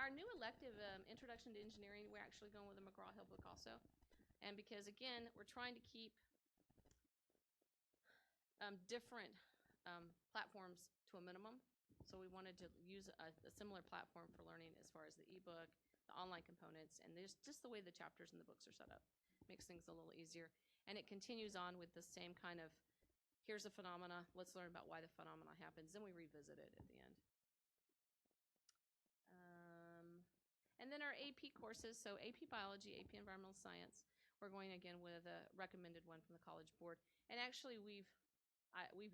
our new elective, Introduction to Engineering, we're actually going with a McGraw-Hill book also. And because, again, we're trying to keep different platforms to a minimum. So we wanted to use a similar platform for learning as far as the ebook, the online components, and there's just the way the chapters in the books are set up. Makes things a little easier. And it continues on with the same kind of, here's a phenomena, let's learn about why the phenomena happens, then we revisit it at the end. And then our AP courses, so AP Biology, AP Environmental Science, we're going again with a recommended one from the College Board. And actually we've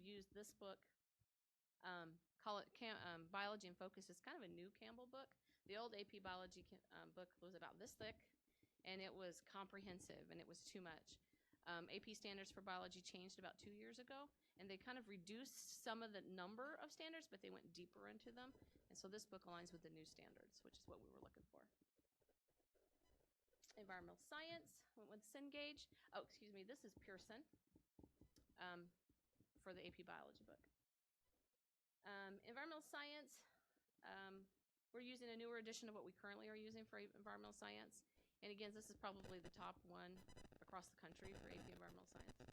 used this book, Biology in Focus. Is kind of a new Campbell book. The old AP Biology book was about this thick, and it was comprehensive, and it was too much. AP standards for biology changed about 2 years ago, and they kind of reduced some of the number of standards, but they went deeper into them. And so this book aligns with the new standards, which is what we were looking for. Environmental Science, went with Cengage. Oh, excuse me, this is Pearson for the AP Biology book. Environmental Science, we're using a newer edition of what we currently are using for Environmental Science. And again, this is probably the top one across the country for AP Environmental Science.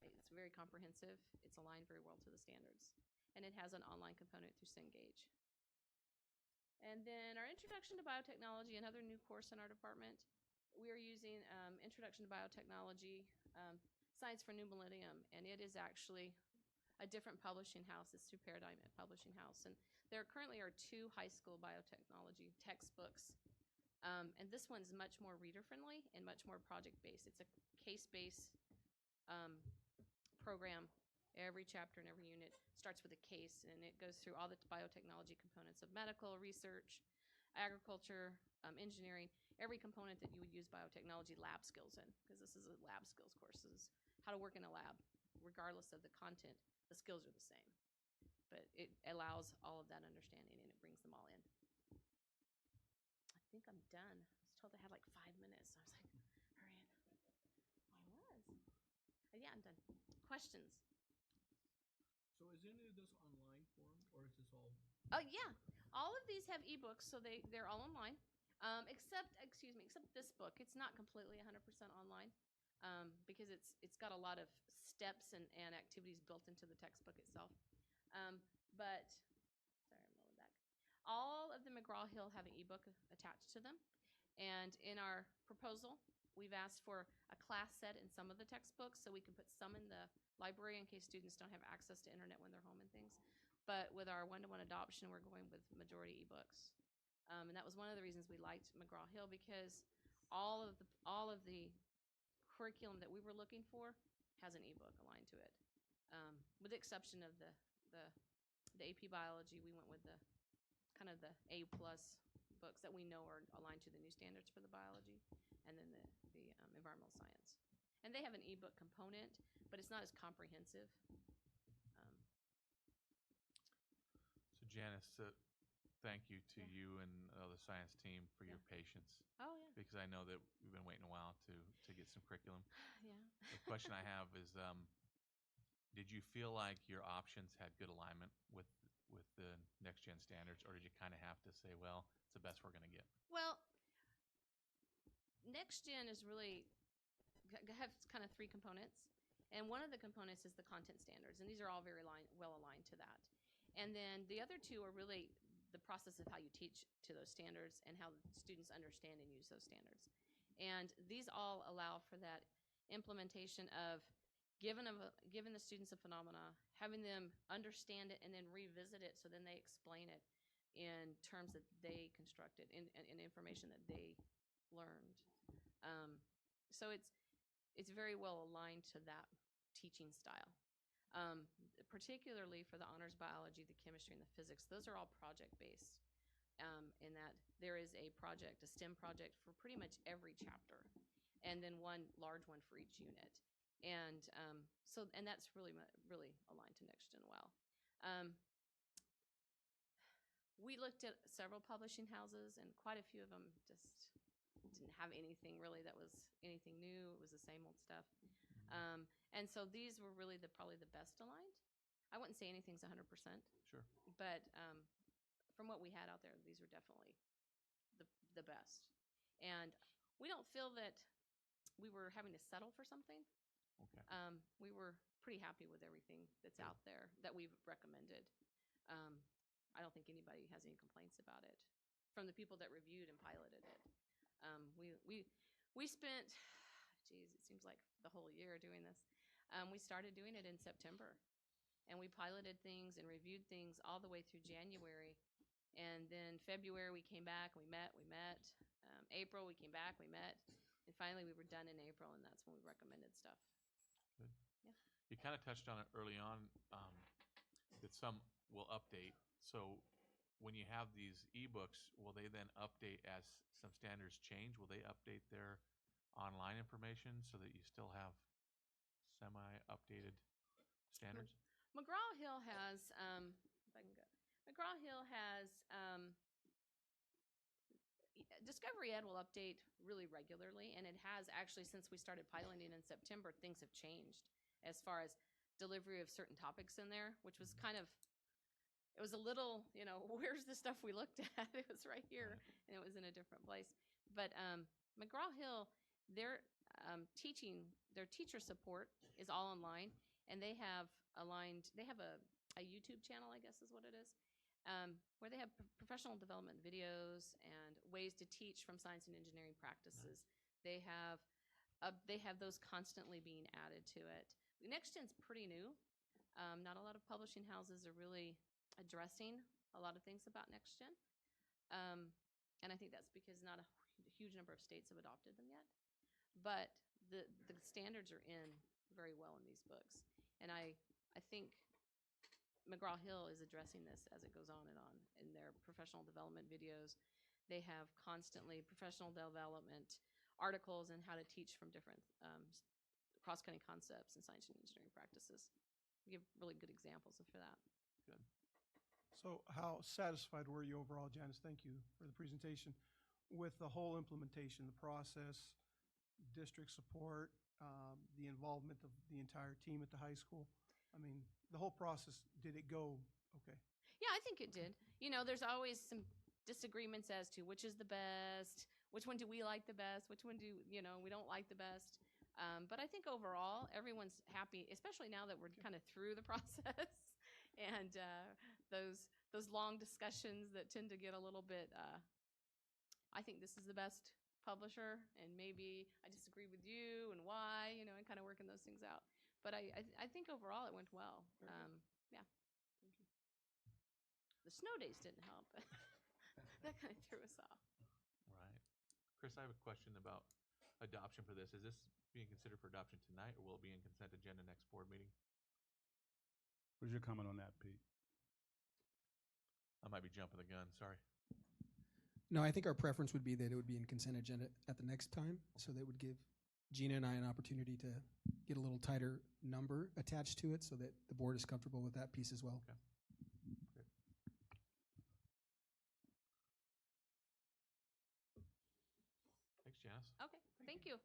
It's very comprehensive. It's aligned very well to the standards. And it has an online component through Cengage. And then our Introduction to Biotechnology, another new course in our department. We are using Introduction to Biotechnology, Science for New Millennium, and it is actually a different publishing house. It's through Paradigm Publishing House. And there currently are 2 high school biotechnology textbooks. And this one's much more reader-friendly and much more project-based. It's a case-based program. Every chapter and every unit starts with a case, and it goes through all the biotechnology components of medical, research, agriculture, engineering, every component that you would use biotechnology lab skills in, because this is a lab skills course. This is how to work in a lab, regardless of the content. The skills are the same, but it allows all of that understanding, and it brings them all in. I think I'm done. I was told I had like 5 minutes. So I was like, hurry in. I was. Yeah, I'm done. Questions? So is any of this online form, or is this all? Yeah. All of these have ebooks, so they're all online. Except this book. It's not completely 100% online because it's got a lot of steps and activities built into the textbook itself. But sorry, I'm going back. All of the McGraw-Hill have an ebook attached to them, and in our proposal, we've asked for a class set in some of the textbooks so we can put some in the library in case students don't have access to internet when they're home and things. But with our one-to-one adoption, we're going with majority ebooks. And that was one of the reasons we liked McGraw-Hill, because all of the curriculum that we were looking for has an ebook aligned to it. With the exception of the AP Biology, we went with the kind of the A+ books that we know are aligned to the new standards for the biology, and then the environmental science. And they have an ebook component, but it's not as comprehensive. So Janice, thank you to you and the science team for your patience. Oh, yeah. Because I know that we've been waiting a while to get some curriculum. Yeah. The question I have is, did you feel like your options had good alignment with the next gen standards, or did you kind of have to say, well, it's the best we're going to get? Well, next gen is really have kind of 3 components, and one of the components is the content standards, and these are all very well aligned to that. And then the other 2 are really the process of how you teach to those standards and how students understand and use those standards. And these all allow for that implementation of giving the students a phenomena, having them understand it, and then revisit it so then they explain it in terms that they constructed, in information that they learned. So it's very well aligned to that teaching style. Particularly for the honors biology, the chemistry, and the physics, those are all project-based in that there is a project, a STEM project for pretty much every chapter, and then one large one for each unit. And and that's really aligned to next gen well. We looked at several publishing houses, and quite a few of them just didn't have anything really that was anything new. It was the same old stuff. And so these were really probably the best aligned. I wouldn't say anything's 100%. Sure. But from what we had out there, these were definitely the best. And we don't feel that we were having to settle for something. Okay. We were pretty happy with everything that's out there that we've recommended. I don't think anybody has any complaints about it from the people that reviewed and piloted it. We spent, geez, it seems like the whole year doing this. We started doing it in September, and we piloted things and reviewed things all the way through January. And then February we came back, we met. April we came back, we met, and finally we were done in April, and that's when we recommended stuff. Good. Yeah. You kind of touched on it early on, that some will update. So when you have these ebooks, will they then update as some standards change? Will they update their online information so that you still have semi-updated standards? McGraw-Hill has, if I can go, McGraw-Hill has, Discovery Ed will update really regularly, and it has actually since we started piloting in September. Things have changed as far as delivery of certain topics in there, which was kind of, it was a little, where's the stuff we looked at? It was right here, and it was in a different place. But McGraw-Hill, their teacher support is all online, and they have a YouTube channel, I guess is what it is, where they have professional development videos and ways to teach from science and engineering practices. They have those constantly being added to it. NextGen's pretty new. Not a lot of publishing houses are really addressing a lot of things about NextGen. And I think that's because not a huge number of states have adopted them yet. But the standards are in very well in these books. And I think McGraw-Hill is addressing this as it goes on in their professional development videos. They have constantly professional development articles and how to teach from different cross-cutting concepts and science and engineering practices. We give really good examples for that. Good. So how satisfied were you overall, Janice? Thank you for the presentation. With the whole implementation, the process, district support, the involvement of the entire team at the high school. I mean, the whole process, did it go okay? Yeah, I think it did. There's always some disagreements as to which is the best, which one do we like the best, which one do, we don't like the best. But I think overall, everyone's happy, especially now that we're kind of through the process. And those long discussions that tend to get a little bit, I think this is the best publisher, and maybe I disagree with you and why, and kind of working those things out. But I think overall it went well. Yeah. Thank you. The snow days didn't help. That kind of threw us off. Right. Chris, I have a question about adoption for this. Is this being considered for adoption tonight, or will it be in consent agenda next board meeting? What's your comment on that, Pete? I might be jumping the gun, sorry. No, I think our preference would be that it would be in consent agenda at the next time, so that would give Gina and I an opportunity to get a little tighter number attached to it so that the board is comfortable with that piece as well. Okay. Great. Thanks, Janice. Okay, thank you.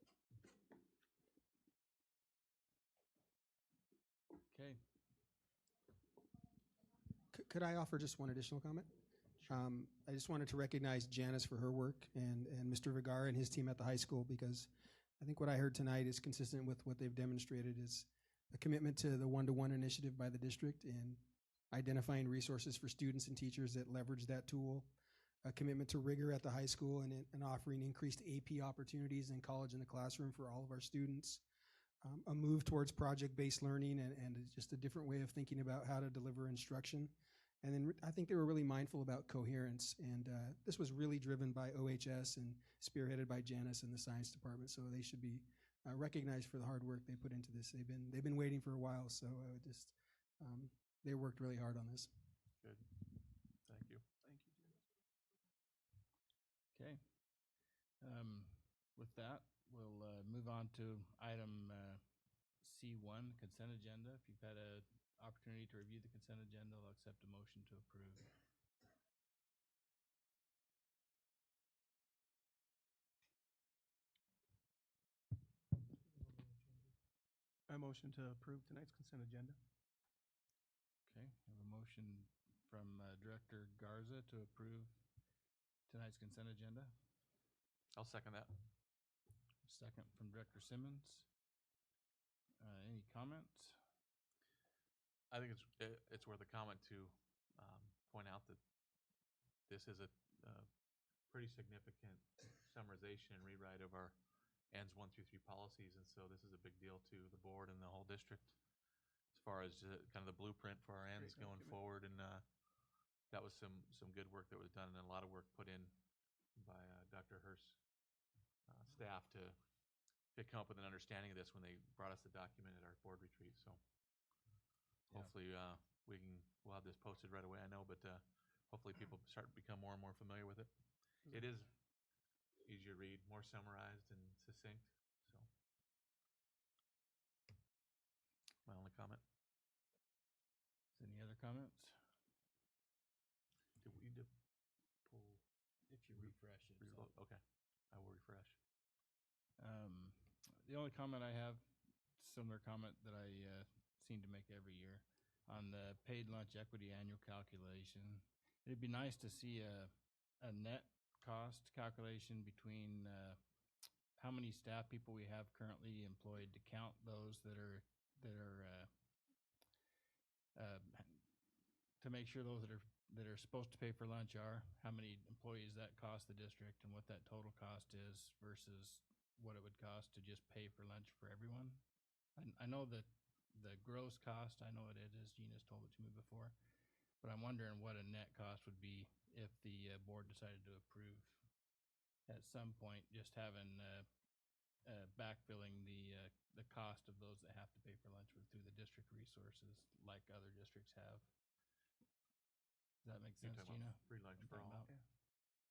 Okay. Could I offer just one additional comment? I just wanted to recognize Janice for her work and Mr. Vergara and his team at the high school, because I think what I heard tonight is consistent with what they've demonstrated is a commitment to the one-to-one initiative by the district and identifying resources for students and teachers that leverage that tool, a commitment to rigor at the high school and offering increased AP opportunities in college in the classroom for all of our students, a move towards project-based learning and just a different way of thinking about how to deliver instruction. And then I think they were really mindful about coherence, and this was really driven by OHS and spearheaded by Janice and the science department. So they should be recognized for the hard work they put into this. They've been waiting for a while, so they worked really hard on this. Good. Thank you. Thank you, Janice. Okay. With that, we'll move on to item C1, consent agenda. If you've had an opportunity to review the consent agenda, I'll accept a motion to approve. I motion to approve tonight's consent agenda. Okay, I have a motion from Director Garza to approve tonight's consent agenda. I'll second that. Second from Director Simmons. Any comments? I think it's worth a comment to point out that this is a pretty significant summarization and rewrite of our ANS 1 through 3 policies, and so this is a big deal to the board and the whole district as far as kind of the blueprint for our ANS going forward. And that was some good work that was done, and a lot of work put in by Dr. Hurst's staff to come up with an understanding of this when they brought us the document at our board retreat. So hopefully we'll have this posted right away, I know, but hopefully people start to become more and more familiar with it. It is easier to read, more summarized and succinct. So my only comment. Any other comments? Do we need to pull? If you refresh it. Reload? Okay, I will refresh. The only comment I have, similar comment that I seem to make every year on the paid lunch equity annual calculation. It'd be nice to see a net cost calculation between how many staff people we have currently employed to count those that are to make sure those that are supposed to pay for lunch are, how many employees that cost the district and what that total cost is versus what it would cost to just pay for lunch for everyone. I know that the gross cost, I know what it is, Gina's told it to me before, but I'm wondering what a net cost would be if the board decided to approve at some point just having backfilling the cost of those that have to pay for lunch through the district resources like other districts have. Does that make sense, Gina? Free lunch for all.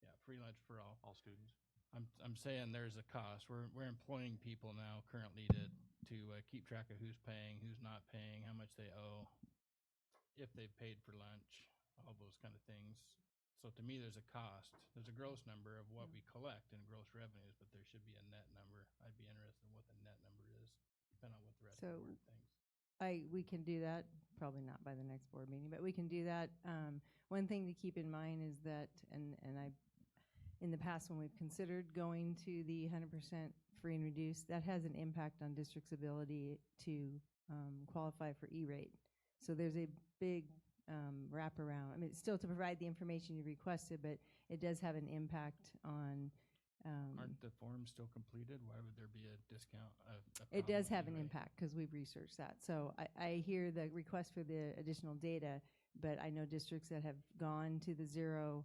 Yeah, free lunch for all. All students. I'm saying there's a cost. We're employing people now currently to keep track of who's paying, who's not paying, how much they owe, if they've paid for lunch, all those kind of things. So to me, there's a cost. There's a gross number of what we collect in gross revenues, but there should be a net number. I'd be interested in what the net number is, depending on what the rest of the board thinks. We can do that, probably not by the next board meeting, but we can do that. One thing to keep in mind is that, and in the past when we've considered going to the 100% free and reduced, that has an impact on district's ability to qualify for E-rate. So there's a big wraparound. I mean, it's still to provide the information you requested, but it does have an impact on. Aren't the forms still completed? Why would there be a discount? It does have an impact because we've researched that. So I hear the request for the additional data, but I know districts that have gone to the 100%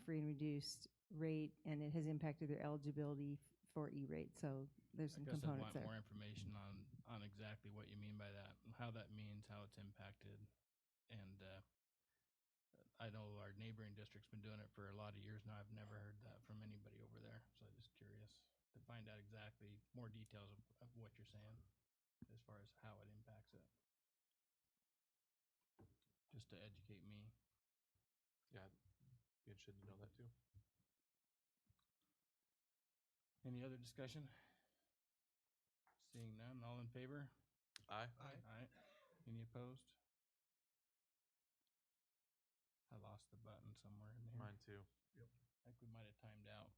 free and reduced rate, and it has impacted their eligibility for E-rate. So there's some components there. I want more information on exactly what you mean by that, and how that means, how it's impacted. And I know our neighboring district's been doing it for a lot of years now. I've never heard that from anybody over there. So I'm just curious to find out exactly more details of what you're saying as far as how it impacts it. Just to educate me. Yeah, I'd be interested to know that too. Any other discussion? Seeing none, all in favor? Aye. Aye. Any opposed? I lost the button somewhere in here. Mine too. Yep. I think we might have timed out.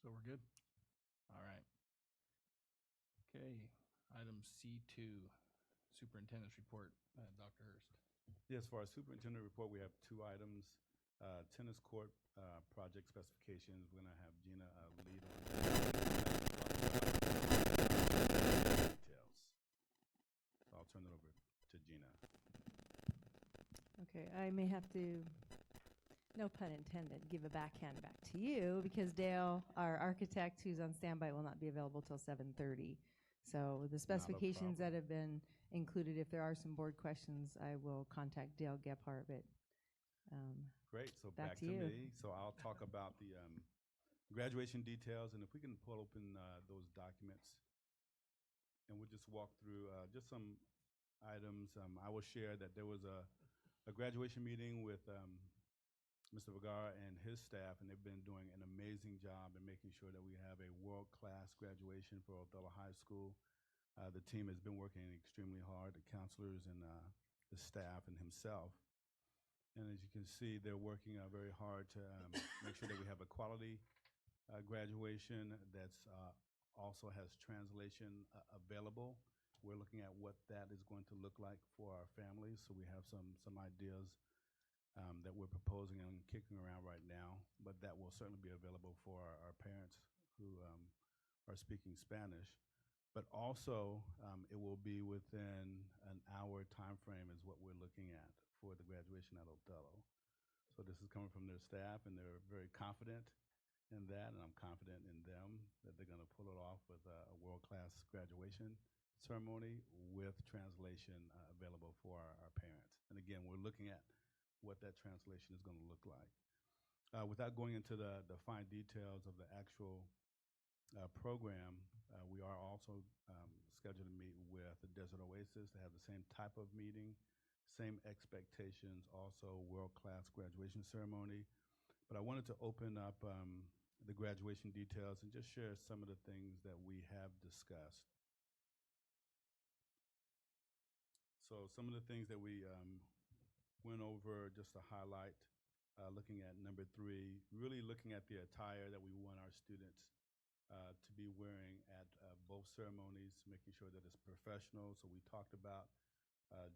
So we're good? All right. Okay, item C2, Superintendent's Report, Dr. Hurst. Yes, for our superintendent report, we have two items. Tennis court project specifications. We're going to have Gina lead on details. So I'll turn it over to Gina. Okay, I may have to, no pun intended, give a backhand back to you because Dale, our architect who's on standby, will not be available till 7:30. So the specifications that have been included, if there are some board questions, I will contact Dale Gephardt. But Great. So Back back to to you. me. So I'll talk about the graduation details, and if we can pull open those documents, and we'll just walk through just some items. I will share that there was a graduation meeting with Mr. Vergara and his staff, and they've been doing an amazing job in making sure that we have a world-class graduation for Othello High School. The team has been working extremely hard, the counselors and the staff and himself. And as you can see, they're working very hard to make sure that we have a quality graduation that's also has translation available. We're looking at what that is going to look like for our families. So we have some ideas that we're proposing and kicking around right now, but that will certainly be available for our parents who are speaking Spanish. But also, it will be within an hour time frame is what we're looking at for the graduation at Othello. So this is coming from their staff, and they're very confident in that, and I'm confident in them that they're going to pull it off with a world-class graduation ceremony with translation available for our parents. And again, we're looking at what that translation is going to look like. Without going into the fine details of the actual program, we are also scheduled to meet with the Desert Oasis to have the same type of meeting, same expectations, also world-class graduation ceremony. But I wanted to open up the graduation details and just share some of the things that we have discussed. So some of the things that we went over just to highlight, looking at number 3, really looking at the attire that we want our students to be wearing at both ceremonies, making sure that it's professional. So we talked about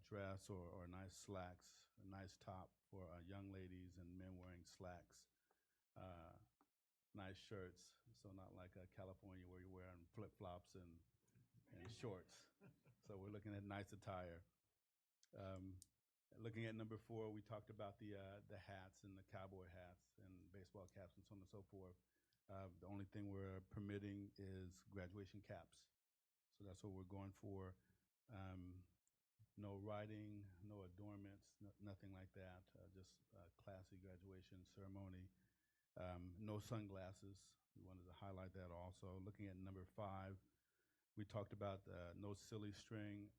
dress or nice slacks, a nice top for young ladies, and men wearing slacks, nice shirts. So not like California where you're wearing flip-flops and shorts. So we're looking at nice attire. Looking at number 4, we talked about the hats and the cowboy hats and baseball caps and so on and so forth. The only thing we're permitting is graduation caps. So that's what we're going for. No writing, no adornments, nothing like that. Just a classy graduation ceremony. No sunglasses. We wanted to highlight that also. Looking at number 5, we talked about no silly string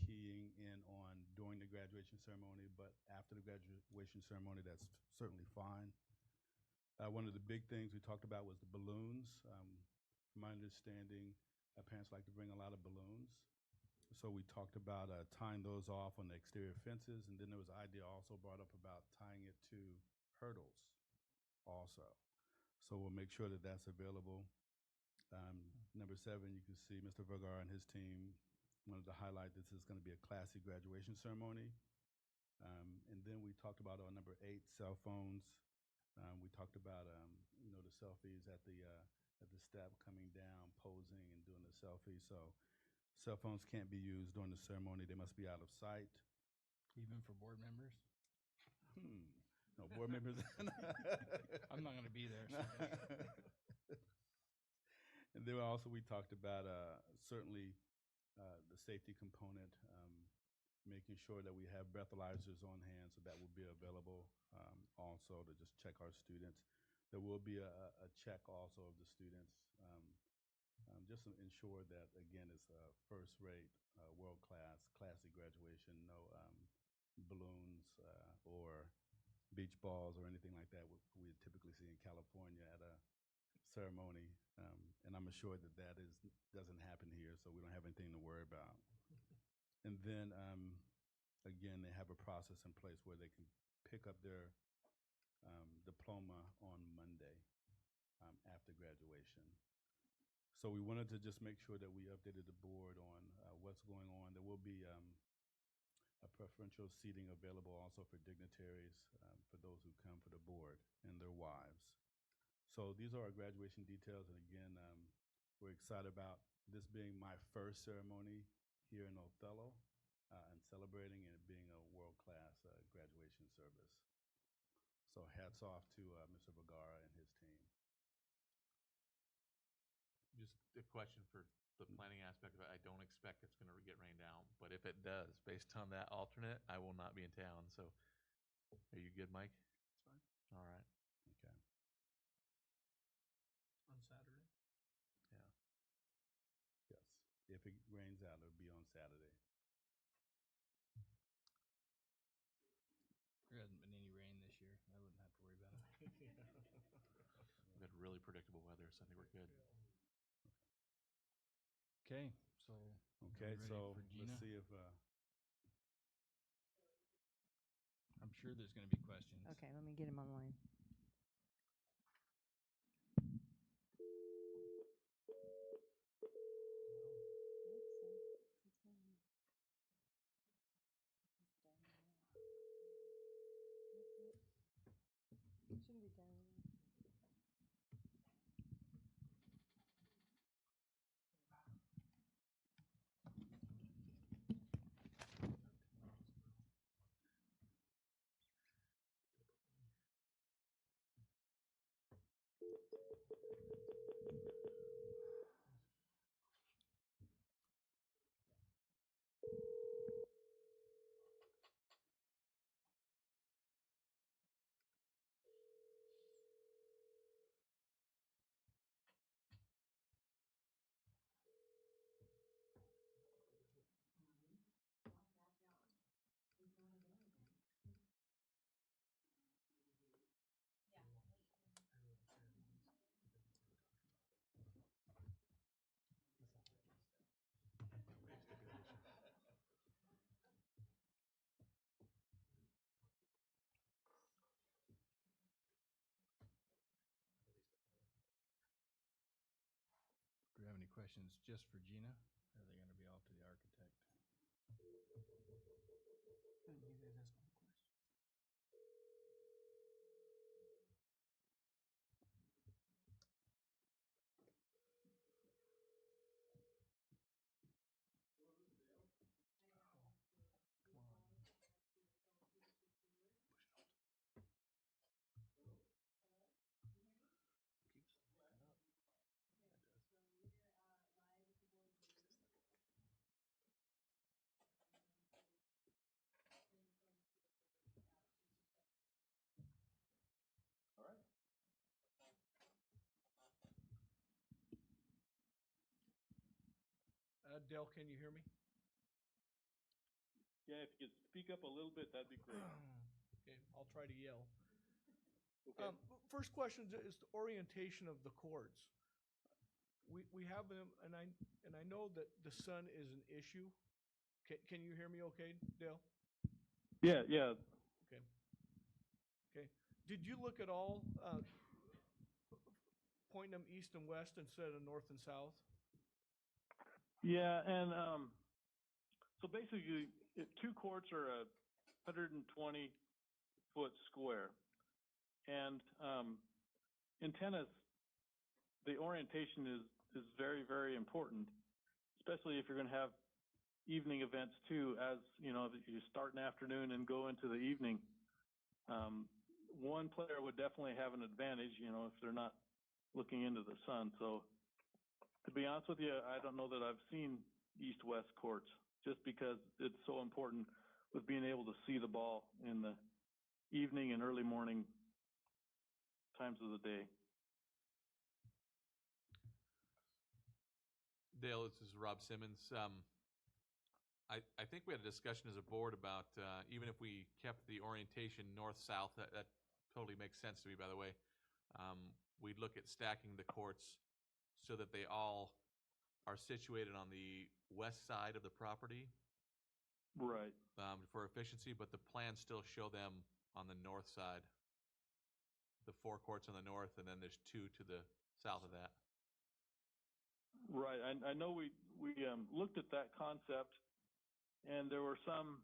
keying in on during the graduation ceremony, but after the graduation ceremony, that's certainly fine. One of the big things we talked about was the balloons. From my understanding, parents like to bring a lot of balloons. So we talked about tying those off on the exterior fences, and then there was an idea also brought up about tying it to hurdles also. So we'll make sure that that's available. Number 7, you can see Mr. Vergara and his team wanted to highlight this is going to be a classy graduation ceremony. And then we talked about on number 8, cell phones. We talked about the selfies at the step coming down, posing and doing the selfie. So cell phones can't be used during the ceremony. They must be out of sight. Even for board members? No, board members. I'm not going to be there. So. And then also we talked about certainly the safety component, making sure that we have breathalyzers on hand, so that will be available also to just check our students. There will be a check also of the students, just to ensure that, again, it's a first-rate, world-class, classy graduation, no balloons or beach balls or anything like that we typically see in California at a ceremony. And I'm assured that doesn't happen here, so we don't have anything to worry about. And then, again, they have a process in place where they can pick up their diploma on Monday after graduation. So we wanted to just make sure that we updated the board on what's going on. There will be a preferential seating available also for dignitaries, for those who come for the board and their wives. So these are our graduation details, and again, we're excited about this being my first ceremony here in Othello and celebrating and it being a world-class graduation service. So hats off to Mr. Vergara and his team. Just a question for the planning aspect of it. I don't expect it's going to get rained out, but if it does, based on that alternate, I will not be in town. So Are you good, Mike? It's fine. All right. Okay. On Saturday? Yes. If it rains out, it'll be on Saturday. There hasn't been any rain this year. I wouldn't have to worry about it. We had really predictable weather, so I think we're good. Okay, so. Okay, ready so for Gina? let's see if, I'm sure there's gonna be questions. Okay, let me get him online. Shouldn't be done. Do you have any questions just for Gina? Or are they gonna be all to the architect? And you guys ask all the questions. Dale, can you hear me? Yeah, if you could speak up a little bit, that'd be great. Okay, I'll try to yell. Okay. First question is the orientation of the courts. We have them, and I know that the sun is an issue. Can you hear me okay, Dale? Yeah, yeah. Okay. Okay. Did you look at all, pointing them east and west instead of north and south? Yeah, and so basically, two courts are a 120-foot square. And in tennis, the orientation is very, very important, especially if you're going to have evening events too, as you know, you start an afternoon and go into the evening. One player would definitely have an advantage, you know, if they're not looking into the sun. So to be honest with you, I don't know that I've seen east-west courts, just because it's so important with being able to see the ball in the evening and early morning times of the day. Dale, this is Rob Simmons. I think we had a discussion as a board about even if we kept the orientation north-south, that totally makes sense to me, by the way. We'd look at stacking the courts so that they all are situated on the west side of the property. Right. For efficiency, but the plans still show them on the north side. The 4 courts on the north, and then there's 2 to the south of that. Right. I know we looked at that concept, and there were some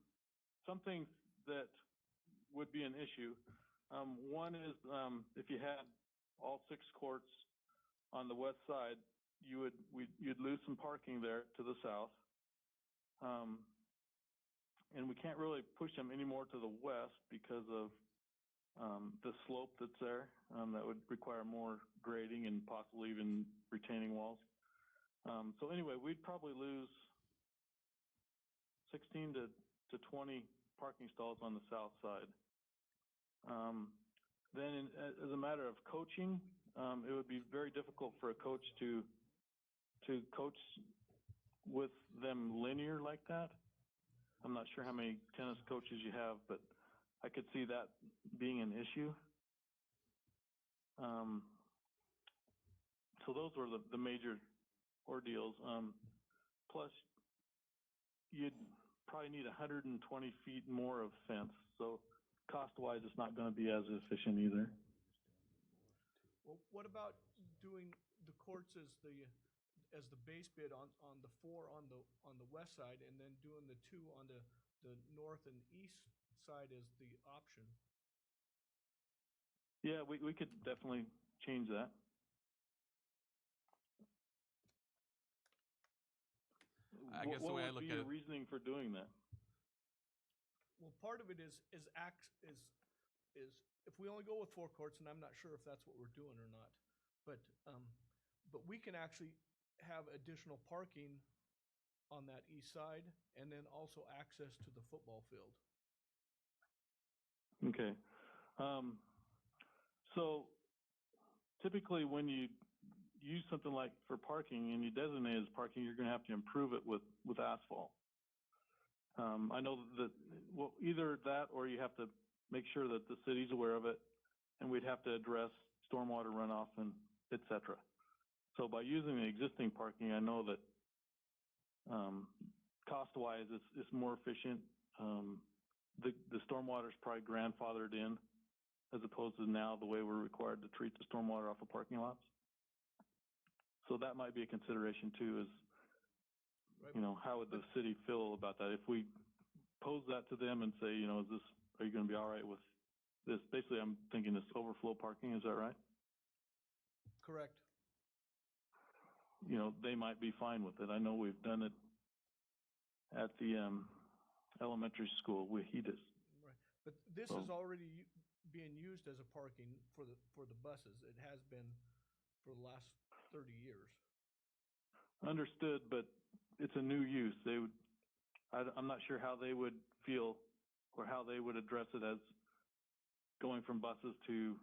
things that would be an issue. One is if you had all 6 courts on the west side, you'd lose some parking there to the south. And we can't really push them any more to the west because of the slope that's there. That would require more grading and possibly even retaining walls. So anyway, we'd probably lose 16 to 20 parking stalls on the south side. Then as a matter of coaching, it would be very difficult for a coach to coach with them linear like that. I'm not sure how many tennis coaches you have, but I could see that being an issue. So those were the major ordeals. Plus, you'd probably need 120 feet more of fence. So cost-wise, it's not going to be as efficient either. Well, what about doing the courts as the base bid on the 4 on the west side, and then doing the 2 on the north and east side as the option? Yeah, we could definitely change that. I guess the way I look at what would be your it, reasoning for doing that? Well, part of it is if we only go with 4 courts, and I'm not sure if that's what we're doing or not, but we can actually have additional parking on that east side, and then also access to the football field. Okay. So typically when you use something like for parking and you designate it as parking, you're going to have to improve it with asphalt. I know that, well, either that or you have to make sure that the city's aware of it, and we'd have to address stormwater runoff and et cetera. So by using the existing parking, I know that cost-wise, it's more efficient. The stormwater is probably grandfathered in, as opposed to now the way we're required to treat the stormwater off of parking lots. So that might be a consideration too, is, you know, how would the city feel about that? If we pose that to them and say, you know, are you going to be all right with this? Basically, I'm thinking this overflow parking, is that right? Correct. You know, they might be fine with it. I know we've done it at the elementary school with HEDIS. Right. But this is already being used as a parking for the buses. It has been for the last 30 years. Understood, but it's a new use. I'm not sure how they would feel or how they would address it as going from buses to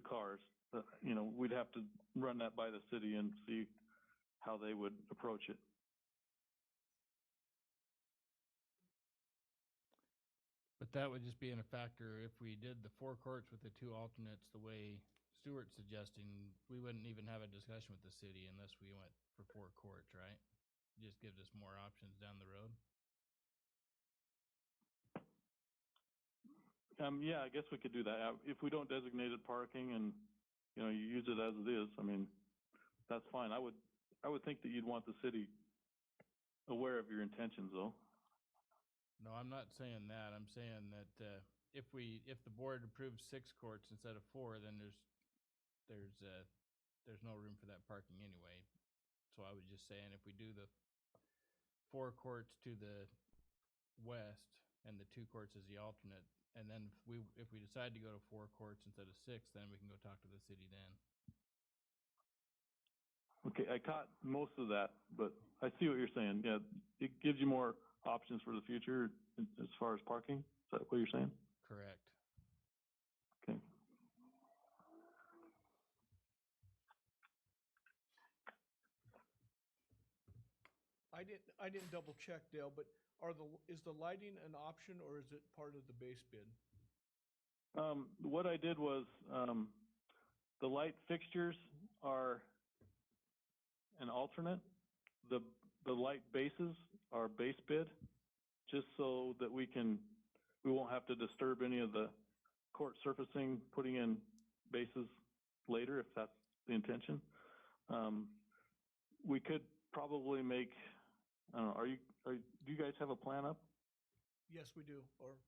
cars. You know, we'd have to run that by the city and see how they would approach it. But that would just be in a factor if we did the 4 courts with the 2 alternates the way Stuart's suggesting. We wouldn't even have a discussion with the city unless we went for 4 courts, right? It just gives us more options down the road. Yeah, I guess we could do that. If we don't designate it parking and, you know, you use it as it is, I mean, that's fine. I would think that you'd want the city aware of your intentions, though. No, I'm not saying that. I'm saying that if the board approves 6 courts instead of 4, then there's no room for that parking anyway. So I was just saying if we do the 4 courts to the west and the 2 courts as the alternate, and then if we decide to go to 4 courts instead of 6, then we can go talk to the city then. Okay, I caught most of that, but I see what you're saying. Yeah, it gives you more options for the future as far as parking. Is that what you're saying? Correct. Okay. I didn't double check, Dale, but is the lighting an option or is it part of the base bid? What I did was the light fixtures are an alternate. The light bases are base bid, just so that we won't have to disturb any of the court surfacing, putting in bases later if that's the intention. We could probably make, I don't know, do you guys have a plan up? Yes, we do, or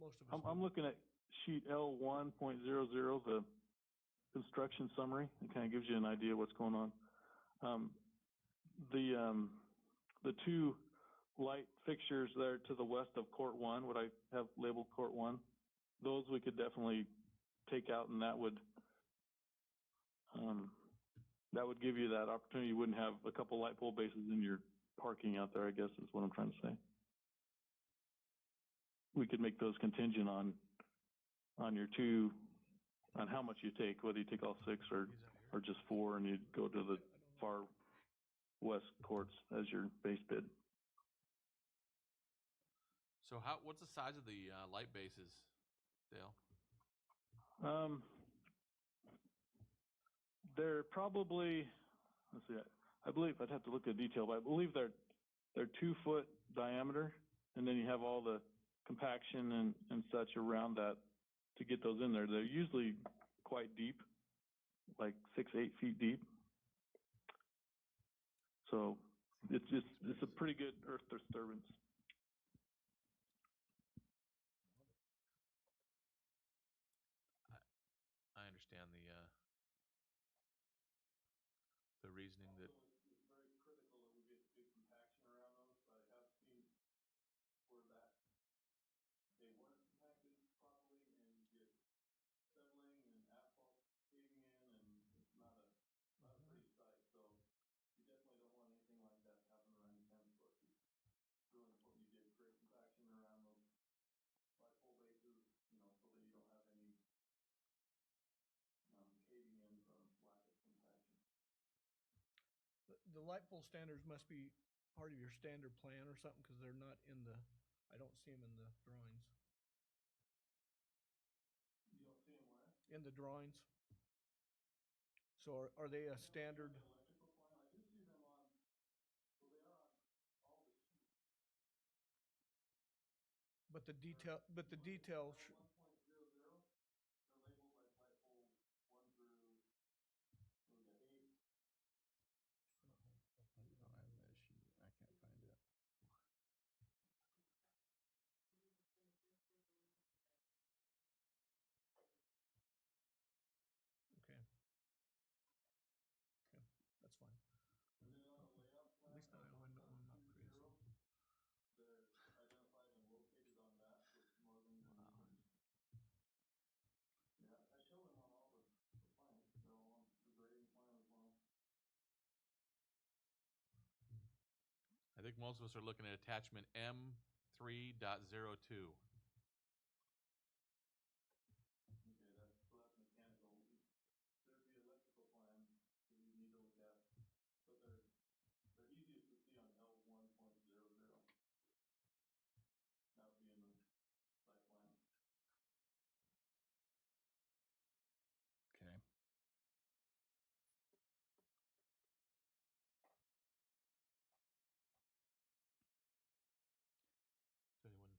most of us. I'm looking at sheet L1.00, the construction summary. It kind of gives you an idea of what's going on. The 2 light fixtures there to the west of Court 1, what I have labeled Court 1, those we could definitely take out, and that would give you that opportunity. You wouldn't have a couple light pole bases in your parking out there, I guess is what I'm trying to say. We could make those contingent on on on how much you take, whether you take all 6 or just 4, and you go to the far west courts as your base bid. So what's the size of the light bases, Dale? They're probably, let's see, I believe I'd have to look at detail, but I believe they're 2-foot diameter, and then you have all the compaction and such around that to get those in there. They're usually quite deep, like 6-8 feet deep. So it's a pretty good earth disturbance. I understand the reasoning that. It's very critical that we get good compaction around those. I have seen where that they weren't compacted properly, and you get settling and asphalt caving in, and it's not a pretty sight. So you definitely don't want anything like that to happen around your tennis court. It's really important you get great compaction around those light pole bases, so that you don't have any caving in from lack of compaction. The light pole standards must be part of your standard plan or something, because they're not in the, I don't see them in the drawings. You don't see them where? In the drawings. So are they a standard? Electrical plan, I do see them on, well, they are on all the sheets. But the details. 1.00, they're labeled like light poles 1 through, what we got, 8. I don't have that sheet. I can't find it. Okay. Okay, that's fine. And then on the layout plan, At least now I know I'm not crazy. they're identified and located on that with northern and eastern. Yeah, I show them on all the plans. They're all on the grading plan as well. I think most of us are looking at attachment M3.02. Okay, that's mechanical. There'd be electrical plan that you need to look at, but they're easiest to see on L1.00. That would be in the site plan. Okay. Does anyone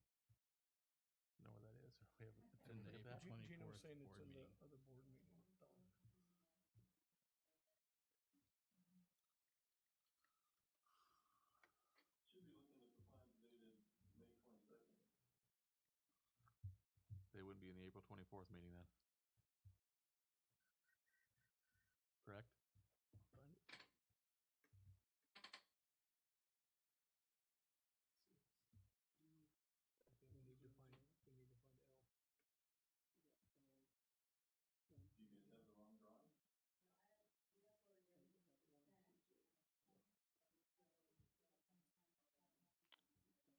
know where that is? Or we haven't It's in the look at April that? Gino's 24th saying it's board in the meeting. other board meeting, Don. Should be looking at the plans dated May 22nd. They wouldn't be in the April 24th meeting then. Correct? Find it. Okay, we need to find L. Do you guys have the wrong drawing?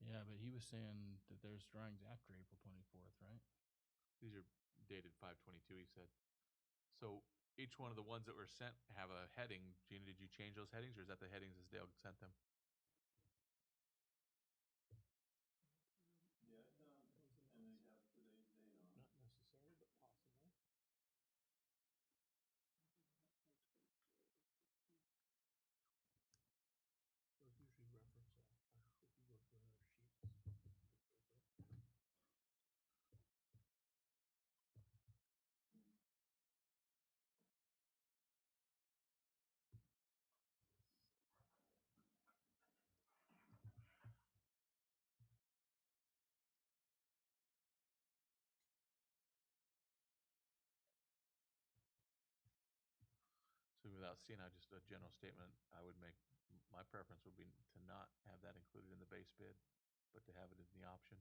Yeah, but he was saying that there's drawings after April 24th, right? These are dated 5/22, he said. So each one of the ones that were sent have a heading. Gina, did you change those headings, or is that the headings as Dale sent them? Yeah, it's done, and they have today's date on it. Not necessary, but possible. Those usually reference, if you go to another sheet. So without seeing, just a general statement I would make, my preference would be to not have that included in the base bid, but to have it in the option.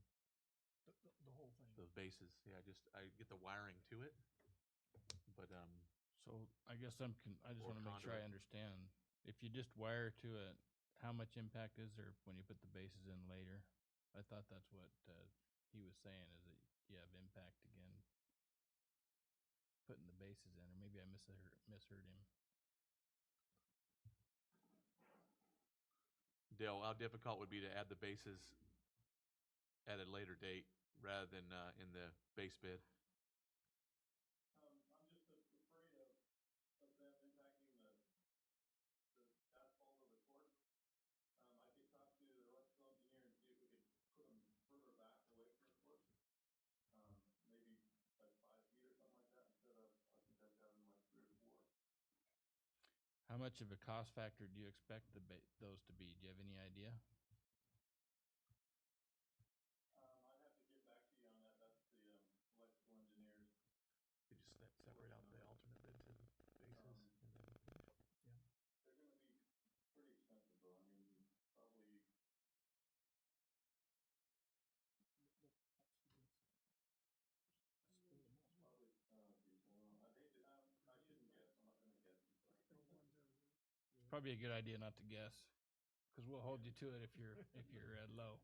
The whole thing. Those bases, yeah, I get the wiring to it, but So I guess I just Or want to make sure I conduit. understand. If you just wire to it, how much impact is there when you put the bases in later? I thought that's what he was saying, is that you have impact again putting the bases in, or maybe I misheard him. Dale, how difficult would it be to add the bases at a later date rather than in the base bid? I'm just afraid of them impacting the asphalt of the court. I could talk to the electrical engineer and see if we could put them further back away from the court. Maybe like 5 feet or something like that instead of, I think I've got them like 3 or 4. How much of a cost factor do you expect those to be? Do you have any idea? I'd have to get back to you on that. That's the electrical engineers. You just separate out the alternate bid to the bases. They're going to be pretty expensive though. I mean, probably. I shouldn't guess. I'm not going to guess. It's probably a good idea not to guess, because we'll hold you to it if you're low.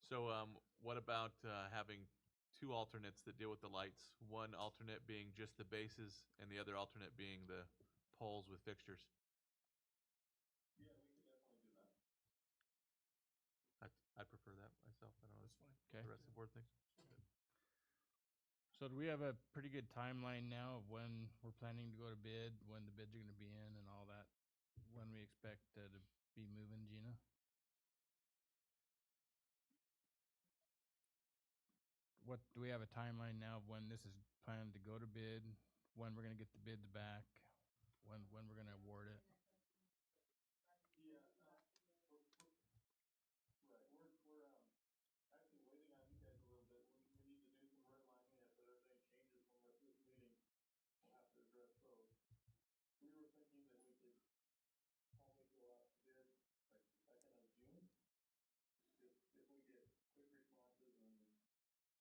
So what about having 2 alternates that deal with the lights? One alternate being just the bases and the other alternate being the poles with fixtures? Yeah, we could definitely do that. I'd prefer that myself. I don't know what Okay. the rest of the board thinks. So do we have a pretty good timeline now of when we're planning to go to bid, when the bids are going to be in and all that? When we expect to be moving, Gina? What, do we have a timeline now of when this is planned to go to bid, when we're going to get the bids back, when we're going to award it? Yeah, we're actually waiting on you guys a little bit. We need to do some redlining. If there's any changes from this meeting, we'll have to address those. We were thinking that we could only go out to bid like the 2nd of June. If we get quick responses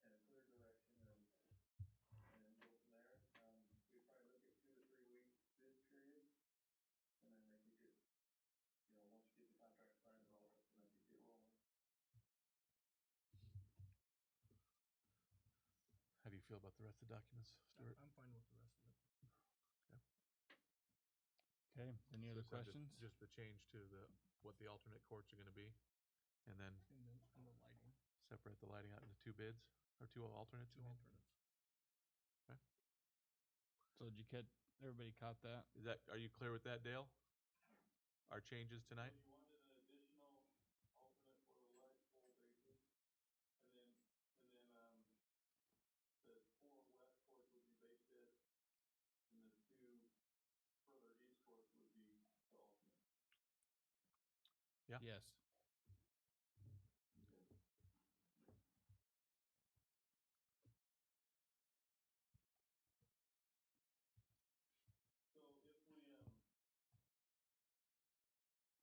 and a clear direction and go from there. We probably look at 2 to 3 week bid period. And then if we could, once you get the contract signed and all that, then we could get rolling. How do you feel about the rest of the documents, Stuart? I'm fine with the rest of it. Okay, any other So questions? Just the change to what the alternate courts are going to be, and then And then the lighting, separate the lighting out into 2 bids or 2 alternates. 2 alternates. So did you everybody caught that? Are you clear with that, Dale? Our changes tonight? So you wanted an additional alternate for the light pole bases, and then the 4 west courts would be base bid, and the 2 further east courts would be the alternate. Yeah. Yes. So if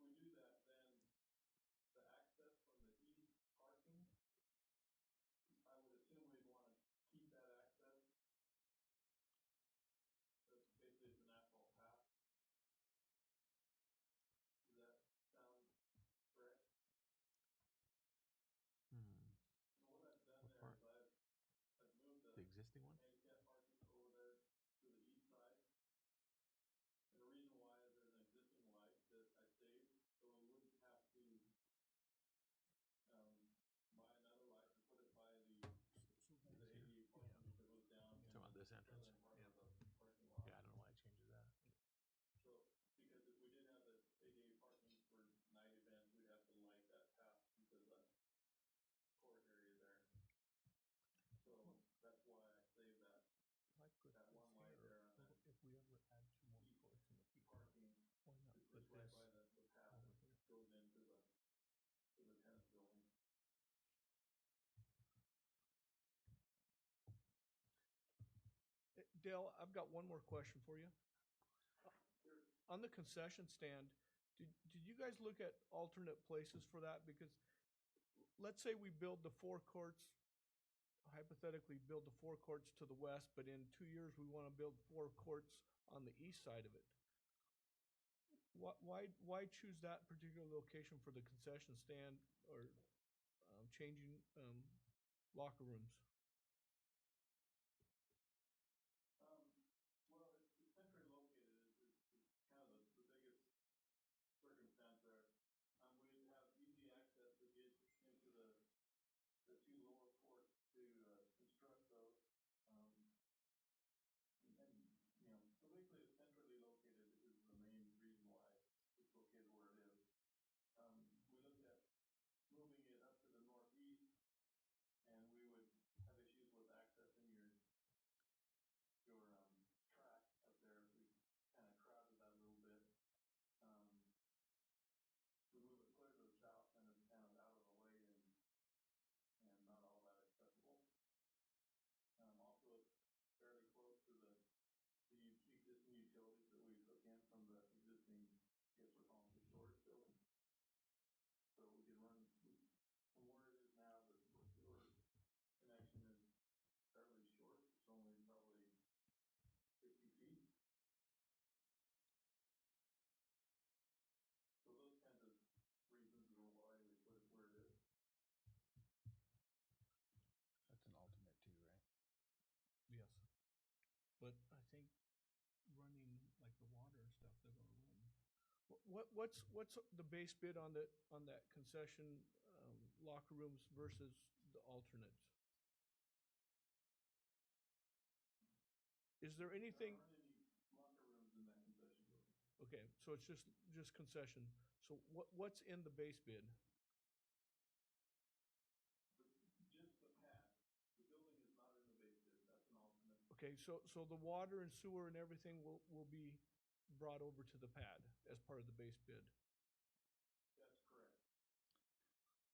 we do that, then the access from the east parking, I would assume we'd want to keep that access. That's basically it's an asphalt path. Does that sound correct? So what I've done What there part? is I've moved The existing one? handicap parking over there to the east side. And the reason why is there's an existing light that I saved, so we wouldn't have to buy another light and put it by the ADA parking if it was down in Talking about this the entrance? southern part of the parking lot. Yeah, I don't know why it changes that. So, because if we didn't have the ADA parking for night events, we'd have to light that path because that court area there. So that's why I saved that one light there on that If we ever add 2 more courts in the key parking. why not It's put just right this by the path over that here? goes into the tennis building. Dale, I've got one more question for you. On the concession stand, did you guys look at alternate places for that? Because let's say we build the 4 courts, hypothetically build the 4 courts to the west, but in 2 years we want to build 4 courts on the east side of it. Why choose that particular location for the concession stand or changing locker rooms? what's the base bid on that concession, locker rooms versus the alternates? Is there anything? Okay, so it's just concession. So what's in the base bid? Okay, so the water and sewer and everything will be brought over to the pad as part of the base bid?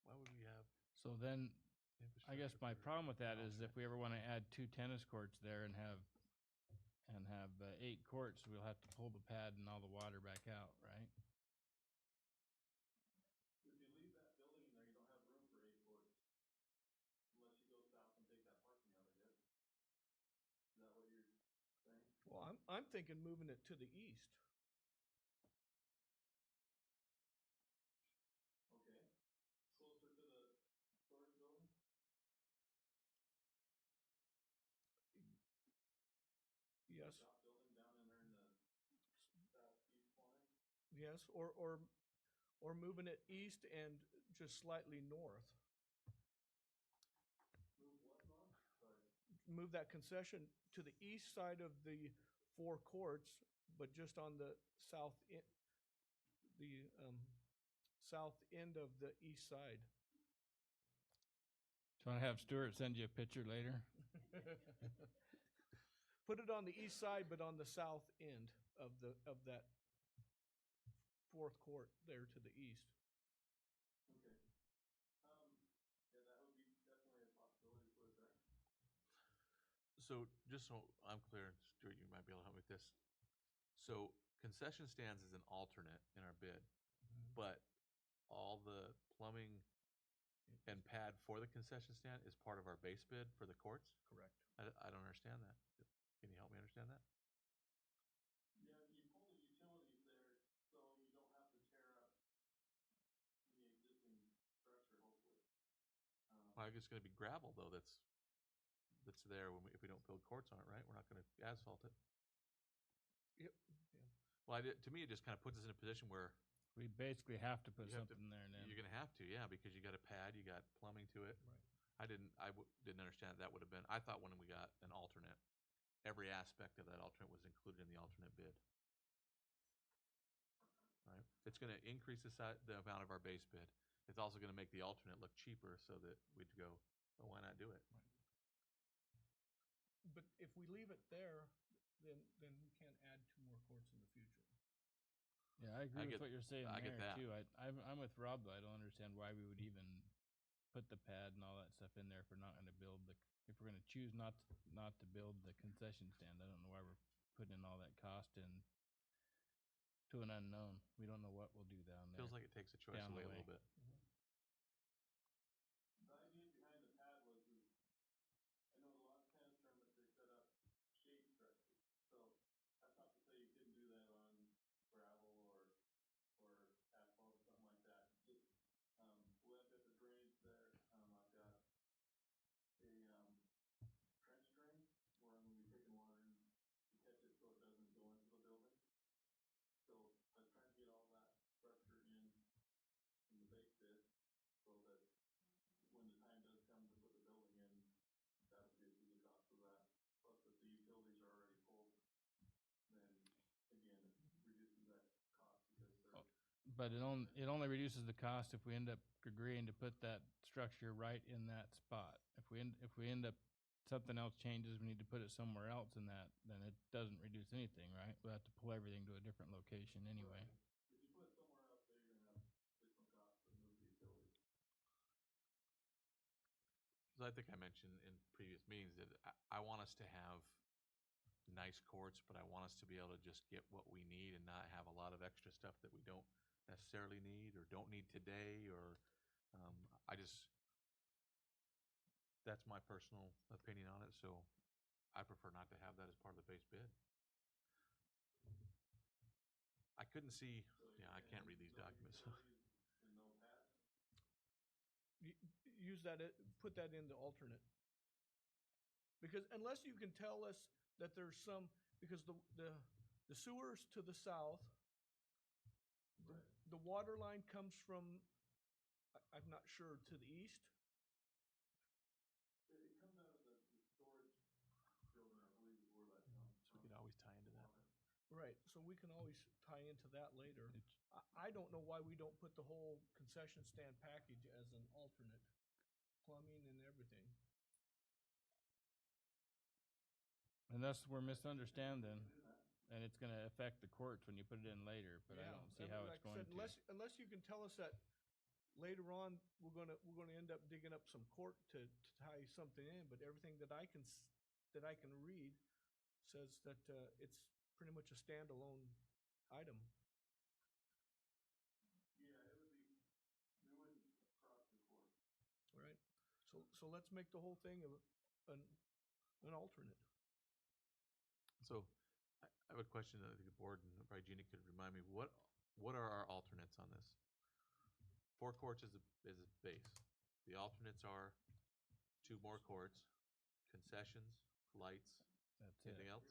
Why would we have So then, I guess infrastructure my for problem with that is alternate? if we ever want to add 2 tennis courts there and have 8 courts, we'll have to pull the pad and all the water back out, right? Well, I'm thinking moving it to the east. Yes. Yes, or moving it east and just slightly north. Move that concession to the east side of the 4 courts, but just on the south south end of the east side. So I have Stuart send you a picture later. Put it on the east side, but on the south end of that 4th court there to the east. So just so I'm clear, Stuart, you might be able to help me with this. So concession stands is an alternate in our bid, but all the plumbing and pad for the concession stand is part of our base bid for the courts? Correct. I don't understand that. Can you help me understand that? Well, I guess it's gonna be gravel though, that's there if we don't build courts on it, right? We're not gonna asphalt it. Yep. Well, to me, it just kind of puts us in a position where We basically have to put you have to, something there and then. you're gonna have to, yeah, because you got a pad, you got plumbing to it. Right. Didn't understand that would have been, I thought when we got an alternate, every aspect of that alternate was included in the alternate bid. Right? It's gonna increase the amount of our base bid. It's also gonna make the alternate look cheaper so that we'd go, well, why not do it? But if we leave it there, then we can't add 2 more courts in the future. Yeah, I agree with what you're saying I get there that. too. I'm with Rob though. I don't understand why we would even put the pad and all that stuff in there if we're not going to build if we're going to choose not to build the concession stand. I don't know why we're putting in all that cost in to an unknown. We don't know what we'll do down there. Feels like it takes a choice down the away a way. little bit. But it only reduces the cost if we end up agreeing to put that structure right in that spot. If we end up something else changes, we need to put it somewhere else in that, then it doesn't reduce anything, right? We'll have to pull everything to a different location anyway. So I think I mentioned in previous meetings that I want us to have nice courts, but I want us to be able to just get what we need and not have a lot of extra stuff that we don't necessarily need or don't need today, or that's my personal opinion on it, so I prefer not to have that as part of the base bid. I couldn't see, yeah, I can't read these documents. Use that, put that in the alternate. Because unless you can tell us that there's because the sewers to the south the water line comes from, I'm not sure, to the east? So we could always tie into that. Right, so we can always tie into that later. I don't know why we don't put the whole concession stand package as an alternate, plumbing and everything. And that's we're misunderstanding, and it's gonna affect the courts when you put it in later, but I Yeah, don't see and how like it's I going said, to. Unless you can tell us that later on, we're gonna end up digging up some court to tie something in, but everything that I can read says that it's pretty much a standalone item. Right, so let's make the whole thing an alternate. So I have a question that I think the board and probably Jeannie could remind me, what are our alternates on this? 4 courts is a base. The alternates are 2 more courts, concessions, lights, That's anything it. else?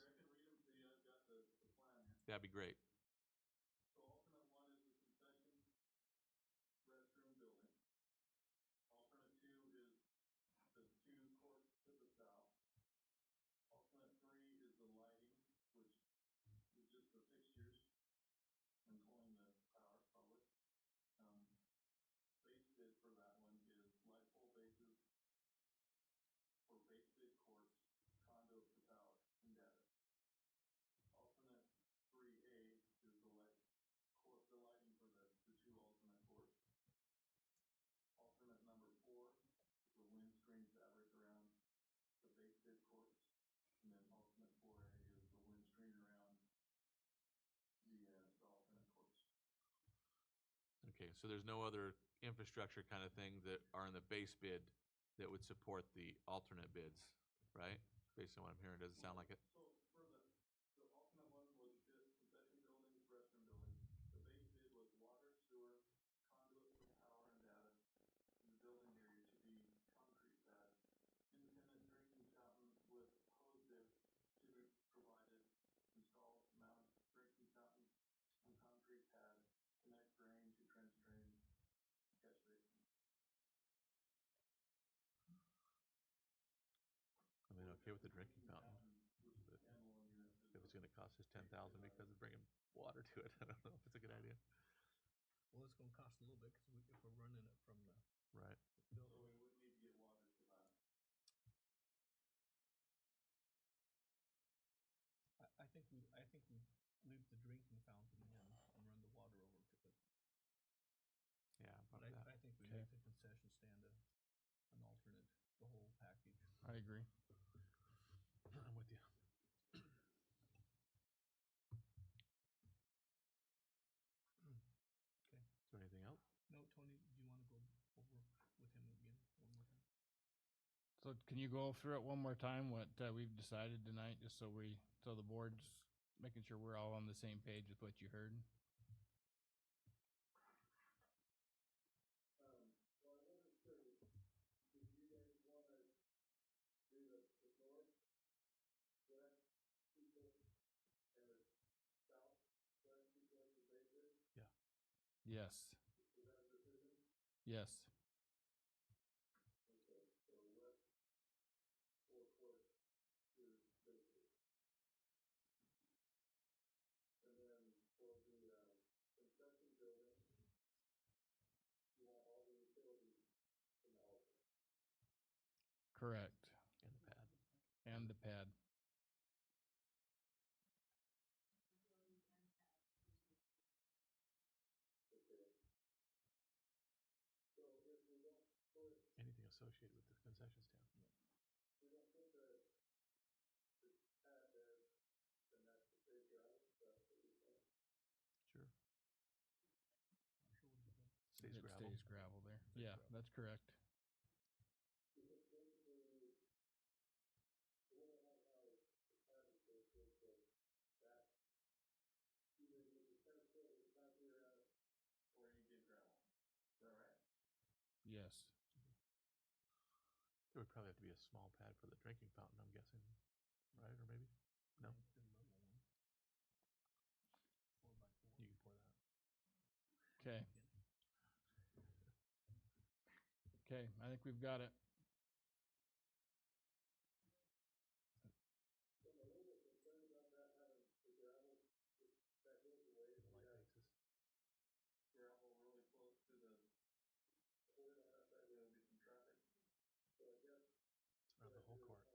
That'd be great. Okay, so there's no other infrastructure kind of thing that are in the base bid that would support the alternate bids, right? Based on what I'm hearing, does it sound like it? I mean, okay with the drinking fountain, but if it's gonna cost us 10,000 because of bringing water to it, I don't know if it's a good idea. Well, it's gonna cost a little bit, because if we're running it from the Right. building. I think we leave the drinking fountain in and run the water over to it. Yeah, I'm But fine with that. I think we Okay. make the concession stand an alternate, the whole package. I agree. I'm with you. Okay. Is there anything else? No, Tony, do you wanna go over with him again one more time? So can you go through it one more time, what we've decided tonight, just so the board's making sure we're all on the same page with what you heard? Yeah. Yes. Yes. Correct. And the pad. And the pad. Anything associated with the concession stand. Sure. Stays It gravel. stays gravel there. Yeah, that's correct. Yes. There would probably have to be a small pad for the drinking fountain, I'm guessing, right? Or maybe? No? The level one. 4x4. You can pour that. Okay. Okay, I think we've got it. Around the whole court.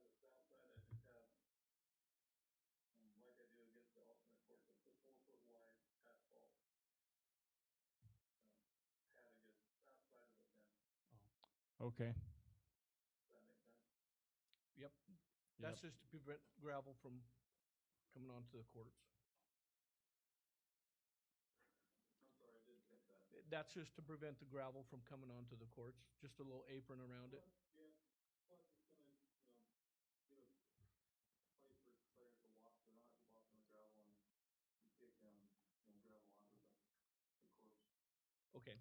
Okay. Yep. That's just to prevent gravel from coming onto the courts. That's just to prevent the gravel from coming onto the courts, just a little apron around it. Okay,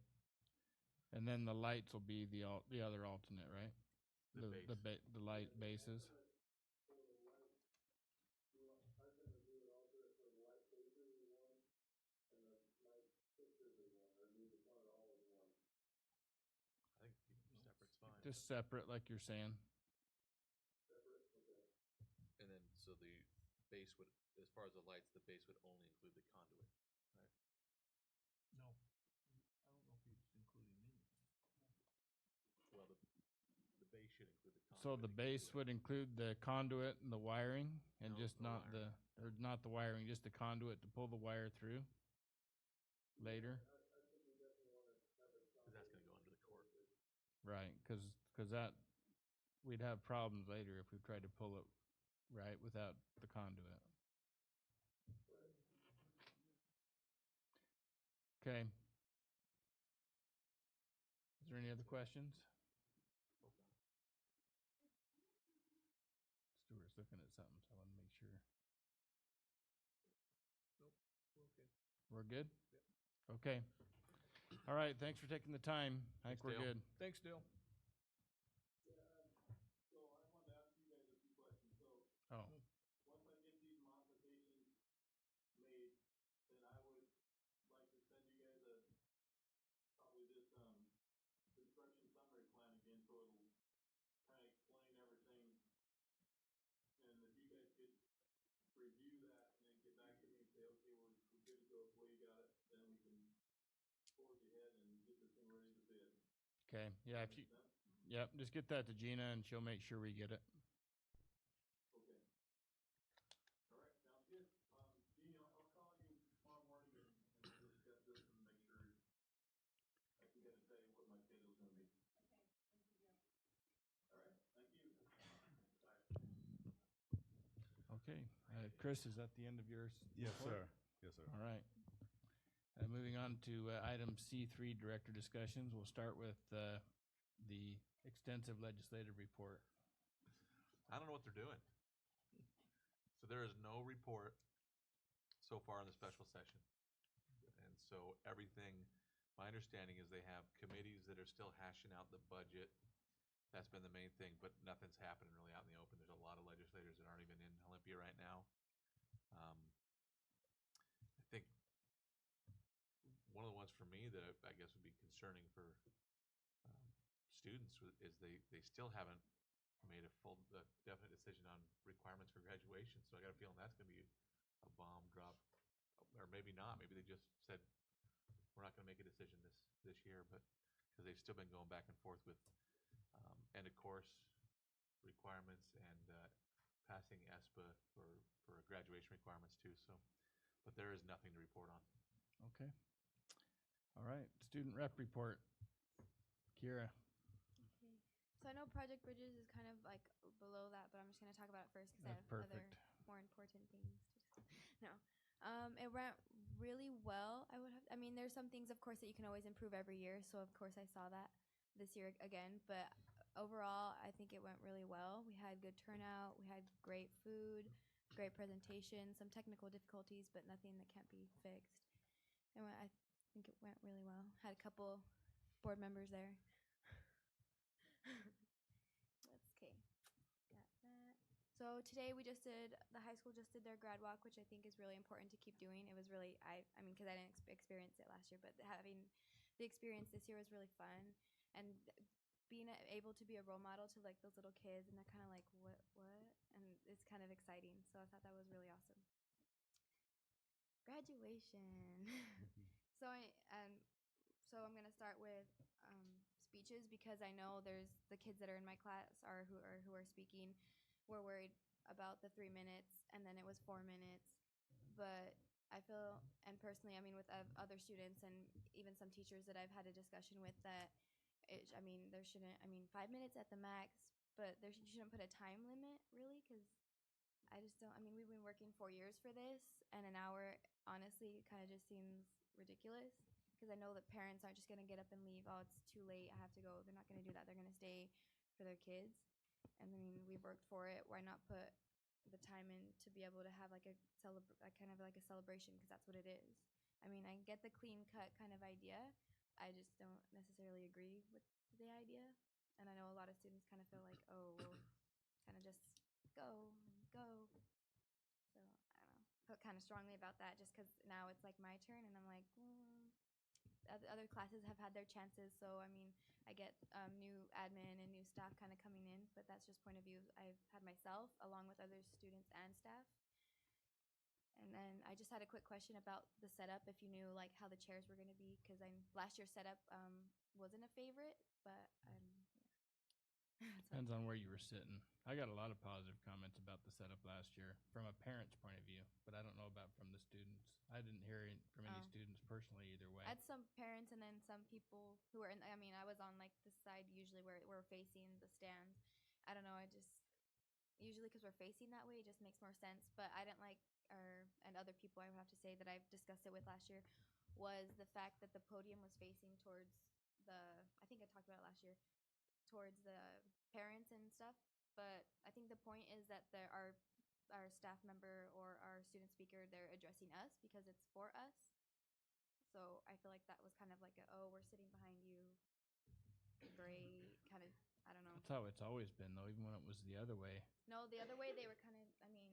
And then the lights will be the other alternate, right? The base. The light bases. I think keep them separate's fine. Just separate, like you're saying. And then, so the base would, as far as the lights, the base would only include the conduit, right? no, I don't know if he's including me. Well, the base should include the conduit. So the base would include the conduit and the wiring, and No, just no not or not the wiring, just the conduit to pull the wire through later. Because that's gonna go under the court. Right, because that, we'd have problems later if we tried to pull it right without the conduit. Okay. Is there any other questions? Stuart's looking at something, so I want to make sure. Nope, we're okay. We're good? Okay. All right, thanks for taking the time. I think Thanks, we're Dale. good. Thanks, Dale. Oh, okay. Yeah, if you, yep, just get that to Gina and she'll make sure we get it. Okay, Chris, is that the end of yours? Yes, sir. Yes, sir. All right. Moving on to item C3, director discussions. We'll start with the extensive legislative report. I don't know what they're doing. So there is no report so far in the special session. And so everything, my understanding is they have committees that are still hashing out the budget. That's been the main thing, but nothing's happening really out in the open. There's a lot of legislators that aren't even in Olympia right now. I think one of the ones for me that I guess would be concerning for students is they still haven't made a full, definite decision on requirements for graduation. So I got a feeling that's going to be a bomb drop, or maybe not. Maybe they just said we're not going to make a decision this year, but because they've still been going back and forth with end of course requirements and passing ESPA for graduation requirements too. So, but there is nothing to report on. Okay. All right, student rep report. Kira. Okay. So I know Project Bridges is kind of like below that, but I'm just going to talk about it first because I That's have perfect. other more important things to discuss. No. It went really well. I mean, there's some things, of course, that you can always improve every year. So, of course, I saw that this year again. But overall, I think it went really well. We had good turnout. We had great food, great presentation, some technical difficulties, but nothing that can't be fixed. And I think it went really well. Had a couple board members there. Okay. Got that. So So today the high school just did their grad walk, which I think is really important to keep doing. It was really, I mean, because I didn't experience it last year, but having the experience this year was really fun. And being able to be a role model to like those little kids, and they're kind of like, what? And it's kind of exciting. So I thought that was really awesome. Graduation. So I'm gonna start with speeches, because I know there's the kids that are in my class who are speaking were worried about the 3 minutes, and then it was 4 minutes. But I feel, and personally, I mean, with other students and even some teachers that I've had a discussion with, that there shouldn't. I mean, 5 minutes at the max, but you shouldn't put a time limit, really, because I just don't. I mean, we've been working 4 years for this, and an hour, honestly, kind of just seems ridiculous. Because I know that parents aren't just gonna get up and leave. Oh, it's too late, I have to go. They're not gonna do that. They're gonna stay for their kids. And I mean, we've worked for it. Why not put the time in to be able to have like a kind of like a celebration? Because that's what it is. I mean, I get the clean cut kind of idea. I just don't necessarily agree with the idea. And I know a lot of students kind of feel like, oh, well, kind of just go and go. So I don't know. Felt kind of strongly about that, just because now it's like my turn, and I'm like, other classes have had their chances. So I mean, I get new admin and new staff kind of coming in, but that's just point of view I've had myself, along with other students and staff. And then I just had a quick question about the setup, if you knew like how the chairs were going to be, because last year's setup wasn't a favorite, but yeah. Depends on where you were sitting. I got a lot of positive comments about the setup last year from a parent's point of view, but I don't know about from the students. I didn't hear it from any students personally either way. I had some parents and then some people who were I mean, I was on like the side usually where we're facing the stands. I don't know, usually because we're facing that way, it just makes more sense. But I didn't like, and other people I would have to say that I've discussed it with last year, was the fact that the podium was facing towards I think I talked about it last year, towards the parents and stuff. But I think the point is that our staff member or our student speaker, they're addressing us because it's for us. So I feel like that was kind of like we're sitting behind you, great, kind of, I don't know. That's how it's always been, though, even when it was the other way. No, the other way they were kind of, I mean.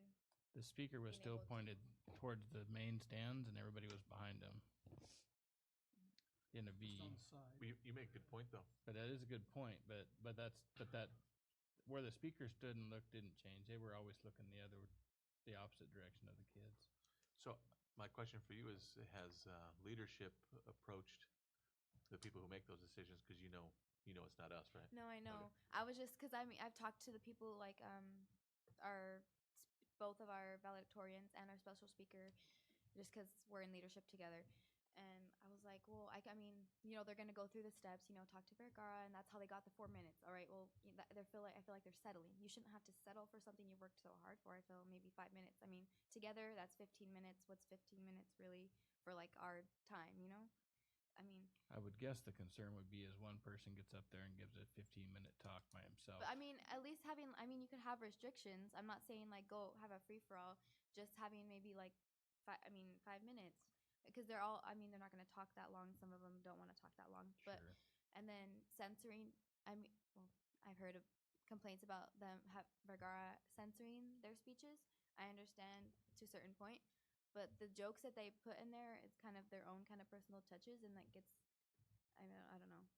The speaker was still pointed towards the main stands, and everybody was behind him in a V. On the side. You make a good point, though. But that is a good point. But that where the speaker stood and looked didn't change. They were always looking the opposite direction of the kids. So my question for you is: has leadership approached the people who make those decisions? Because you know it's not us, right? No, I know. Okay. I was just because I mean I've talked to the people like both of our valedictorians and our special speaker, just because we're in leadership together. And I was like, well, I mean, they're going to go through the steps, talk to Vergara, and that's how they got the 4 minutes. All right, well, I feel like they're settling. You shouldn't have to settle for something you worked so hard for. I feel maybe 5 minutes. I mean, together, that's 15 minutes. What's 15 minutes really for, like, our time, I mean. I would guess the concern would be is one person gets up there and gives a 15-minute talk by himself. But, I mean, at least you could have restrictions. I'm not saying, like, go have a free-for-all. Just having maybe, like, 5 minutes. Because they're not going to talk that long. Some of them don't want to talk that long. But Sure. And then censoring. I've heard of complaints about Vergara censoring their speeches. I understand to a certain point, but the jokes that they put in there, it's kind of their own kind of personal touches, and that gets. I don't know.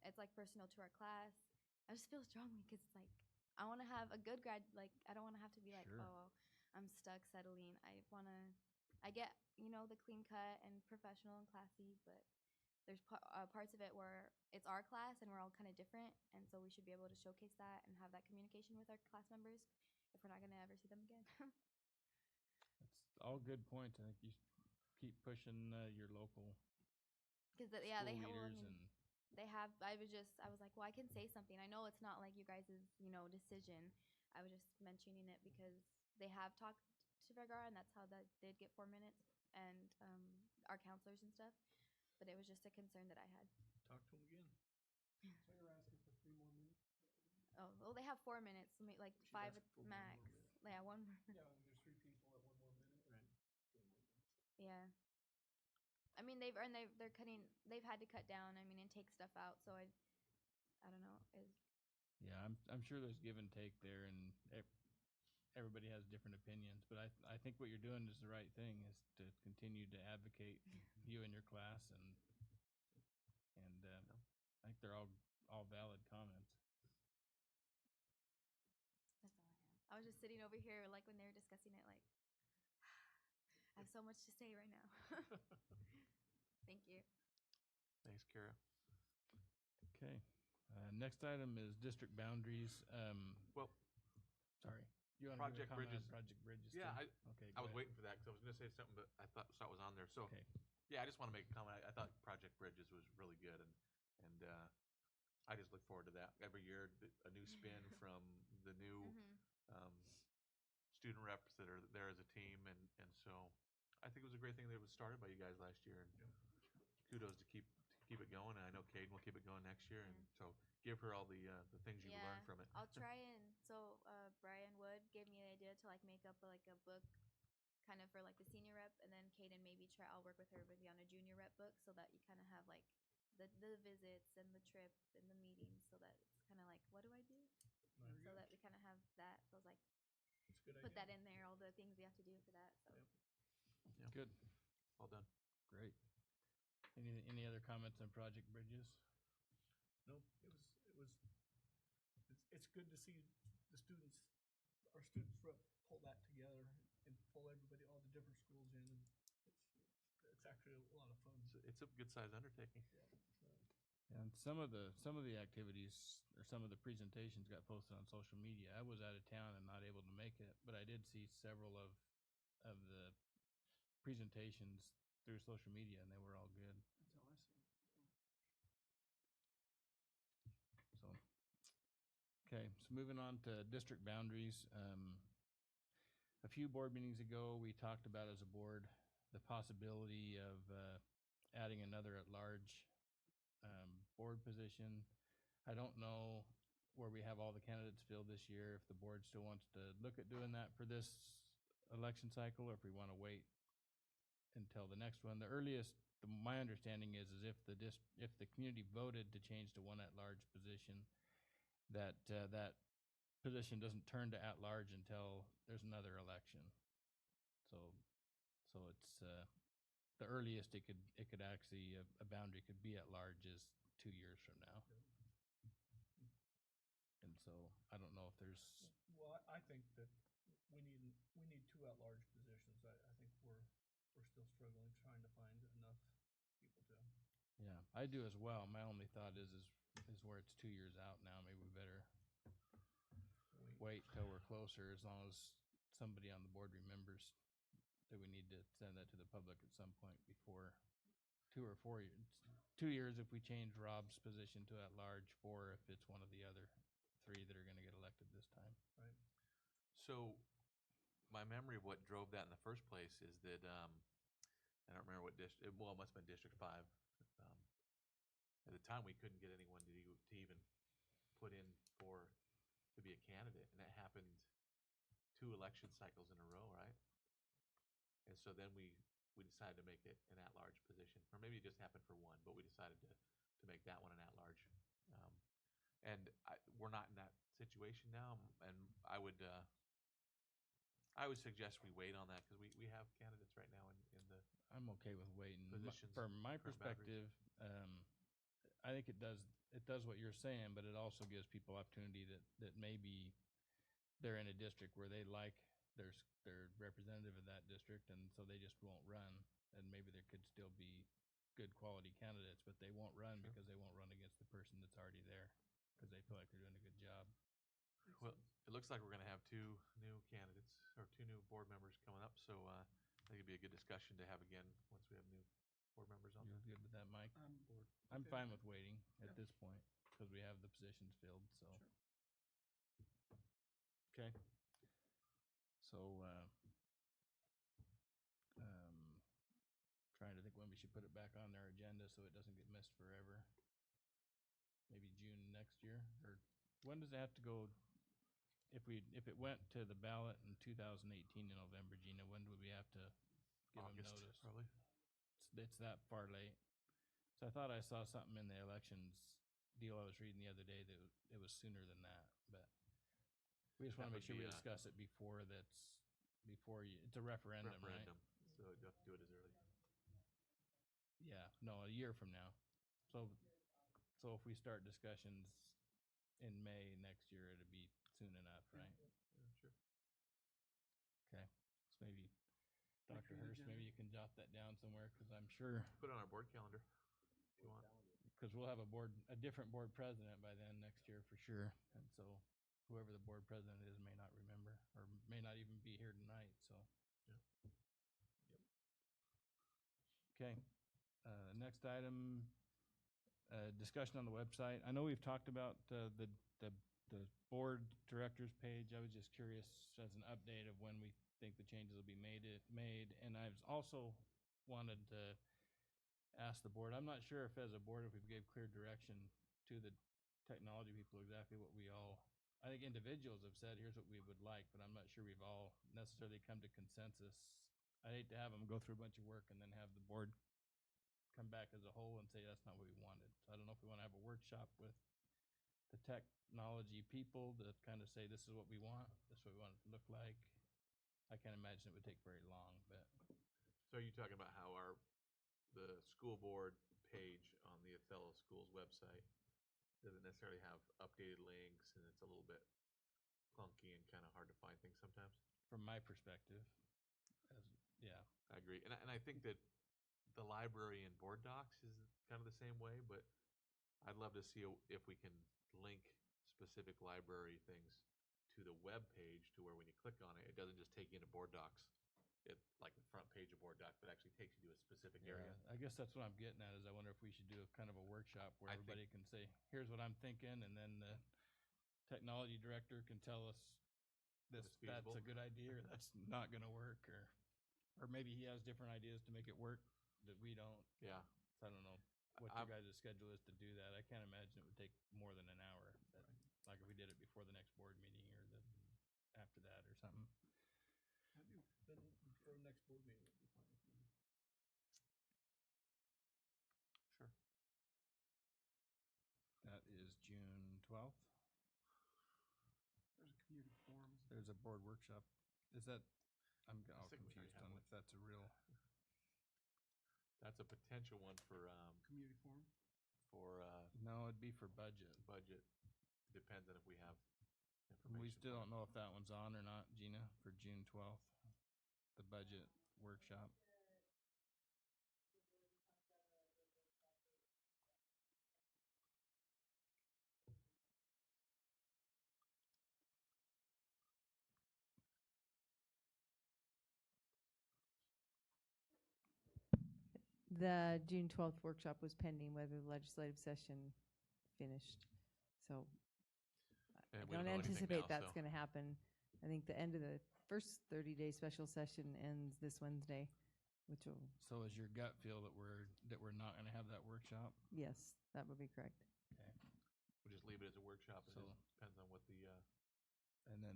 It's like personal to our class. I just feel strongly because it's like I want to have a good grad. Like I don't want to have to be like, Sure. oh, I'm stuck settling. I get, the clean cut and professional and classy, but there's parts of it where it's our class and we're all kind of different, and so we should be able to showcase that and have that communication with our class members if we're not going to ever see them again. That's all good points. I think you keep pushing your local Because school they leaders and they have. I was like, well, I can say something. I know it's not like you guys' decision. I was just mentioning it because they have talked to Vergara, and that's how that did get 4 minutes, and our counselors and stuff. But it was just a concern that I had. Talk to him again. So you're asking for 3 more minutes? Oh, well, they have 4 minutes, so like She's 5 asking for one max. more minute. Yeah, one more. Yeah, there's 3 people at 1 more minute. Right. Yeah. I mean, they're cutting. They've had to cut down. I mean, and take stuff out. So I don't know. yeah, I'm sure there's give and take there, and everybody has different opinions, but I think what you're doing is the right thing, is to continue to advocate you and your class, and I think they're all valid comments. That's all I have. I was just sitting over here, like when they were discussing it, like I have so much to say right now. Thank you. Thanks, Kara. Okay. Next item is district boundaries. Well, Sorry. You want to give a Project comment Bridges. on Project Bridges? Yeah, too? Okay. I go was ahead. waiting for that because I was going to say something, but I saw it was on there. So, Okay. yeah, I just want to make a comment. I thought Project Bridges was really good, and I just look forward to that every year. A new spin from the new um, student reps that are there as a team, and so I think it was a great thing that it was started by you guys last year, and kudos to keep it going. And I know Caden will keep it going next year, and so give her all the things you've learned from it. I'll try and Brian Wood gave me the idea to like make up like a book kind of for like the senior rep, and then Kaden I'll work with her maybe on a junior rep book, so that you kind of have like the visits and the trip and the meetings, so that it's kind of like, what do I do? So that we kind of have that. So I was like, It's a good put idea. that in there, all the things we have to do for that. So Yeah. Good. Well done. Great. Any other comments on Project Bridges? Nope, it's good to see our students rep pull that together and pull everybody, all the different schools in, and it's actually a lot of fun. It's a good sized undertaking. And some of the activities or some of the presentations got posted on social media. I was out of town and not able to make it, but I did see several of the presentations through social media, and they were all good. So, okay, so moving on to district boundaries. A few board meetings ago, we talked about as a board the possibility of adding another at-large board position. I don't know where we have all the candidates filled this year, if the board still wants to look at doing that for this election cycle, or if we want to wait until the next one. The earliest, my understanding is if the community voted to change to one at-large position, that position doesn't turn to at-large until there's another election. So it's the earliest it could actually a boundary could be at-large is 2 years from now. And so I don't know if there's. Well, I think that we need 2 at-large positions. I think we're still struggling trying to find enough people to. Yeah, I do as well. My only thought is where it's 2 years out now, maybe we better wait till we're closer, as long as somebody on the board remembers that we need to send that to the public at some point before 2 or 4 years. 2 years if we change Rob's position to at-large, 4 if it's one of the other 3 that are going to get elected this time. Right. So my memory of what drove that in the first place is that I don't remember what district. Well, it must have been District 5. At the time, we couldn't get anyone to even put in to be a candidate, and that happened 2 election cycles in a row, right? And so then we decided to make it an at-large position, or maybe it just happened for one, but we decided to make that one an at-large. And we're not in that situation now, and I would suggest we wait on that because we have candidates right now in the. I'm okay with waiting. Positions, From my current perspective, I think it does what you're saying, but it also gives people opportunity that maybe they're in a district where they like their representative in that district, and so they just won't run. And maybe there could still be good quality candidates, but they won't run because they won't run against the person that's already there because they feel like they're doing a good job. Well, it looks like we're going to have 2 new candidates or 2 new board members coming up, so I think it'd be a good discussion to have again once we have new board members on. You're good with that, Mike? board. I'm fine with waiting at this point because we have the positions filled. So. Okay. So, trying to think when we should put it back on their agenda so it doesn't get missed forever. Maybe June next year, or when does it have to go? If it went to the ballot in 2018 in November, Gina, when would we have to give them August, notice? probably. It's that far late. So I thought I saw something in the elections deal I was reading the other day that it was sooner than that, but We just want to That make sure would we be a discuss it before it's a referendum, right? So you have to do it as early. Yeah, no, a year from now. So if we start discussions in May next year, it'll be soon enough, right? Yeah, sure. Okay, so maybe, Like Dr. for the Hurst, agenda. maybe you can jot that down somewhere, because I'm sure, Put it on our board calendar if you want. because we'll have a different board president by then next year for sure. And so whoever the board president is may not remember, or may not even be here tonight, so. Yeah. Okay, next item, discussion on the website. I know we've talked about the board directors page. I was just curious as an update of when we think the changes will be made. And I've also wanted to ask the board, I'm not sure if as a board, if we gave clear direction to the technology people exactly what we all, I think individuals have said, here's what we would like, but I'm not sure we've all necessarily come to consensus. I'd hate to have them go through a bunch of work and then have the board come back as a whole and say that's not what we wanted. So I don't know if we want to have a workshop with the technology people to kind of say this is what we want, this is what we want it to look like. I can't imagine it would take very long, but So are you talking about how the school board page on the Othello Schools website doesn't necessarily have updated links, and it's a little bit clunky and kind of hard to find things sometimes? from my perspective, yeah. I agree. And I think that the library and board docs is kind of the same way, but I'd love to see if we can link specific library things to the web page to where when you click on it, it doesn't just take you into board docs, like the front page of board docs, but actually takes you to a specific area. I guess that's what I'm getting at, is I wonder if we should do a kind of a workshop where I think- everybody can say, here's what I'm thinking, and then the technology director can tell us If it's that's feasible. a good idea, or that's not gonna work, or maybe he has different ideas to make it work that we don't. Yeah. So I don't know what I'm- your guys' schedule is to do that. I can't imagine it would take more than an hour, like if we did it before the next board meeting or after that or something. Then for the next board meeting, it'll be fine with me. Sure. That is June 12th. There's a community forum. There's a board workshop. Is that, I'm all think we already confused have on one. if that's a real, That's a potential one for Community forum. no, it'd be for budget. budget. Depends on if we have We information. still for don't it. know if that one's on or not, Gina, for June 12th, the budget workshop. The June 12th workshop was pending whether the legislative session finished. So And I we don't know anything anticipate now, that's so- going to happen. I think the end of the first 30-day special session ends this Wednesday, which will, So is your gut feel that we're not gonna have that workshop? yes, that would be correct. Okay. We'll just leave it as a workshop. It So- just depends on what the, And then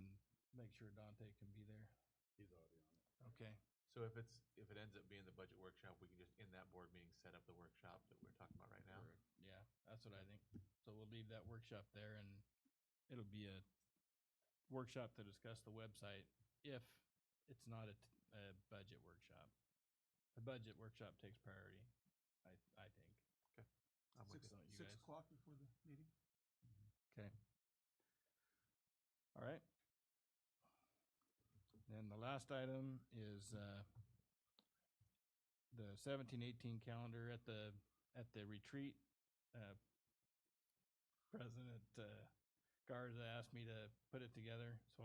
make sure Dante can be there. He's already on it. Okay. so if it ends up being the budget workshop, we can just, in that board meeting, set up the workshop that we're talking about right now. Yeah, that's what I think. So we'll leave that workshop there, and it'll be a workshop to discuss the website if it's not a budget workshop. The budget workshop takes priority, I think. I'm with Six, you. Don't you 6 guys? o'clock before the meeting. Okay. All right. Then the last item is the 17-18 calendar at the retreat. President Garza asked me to put it together, so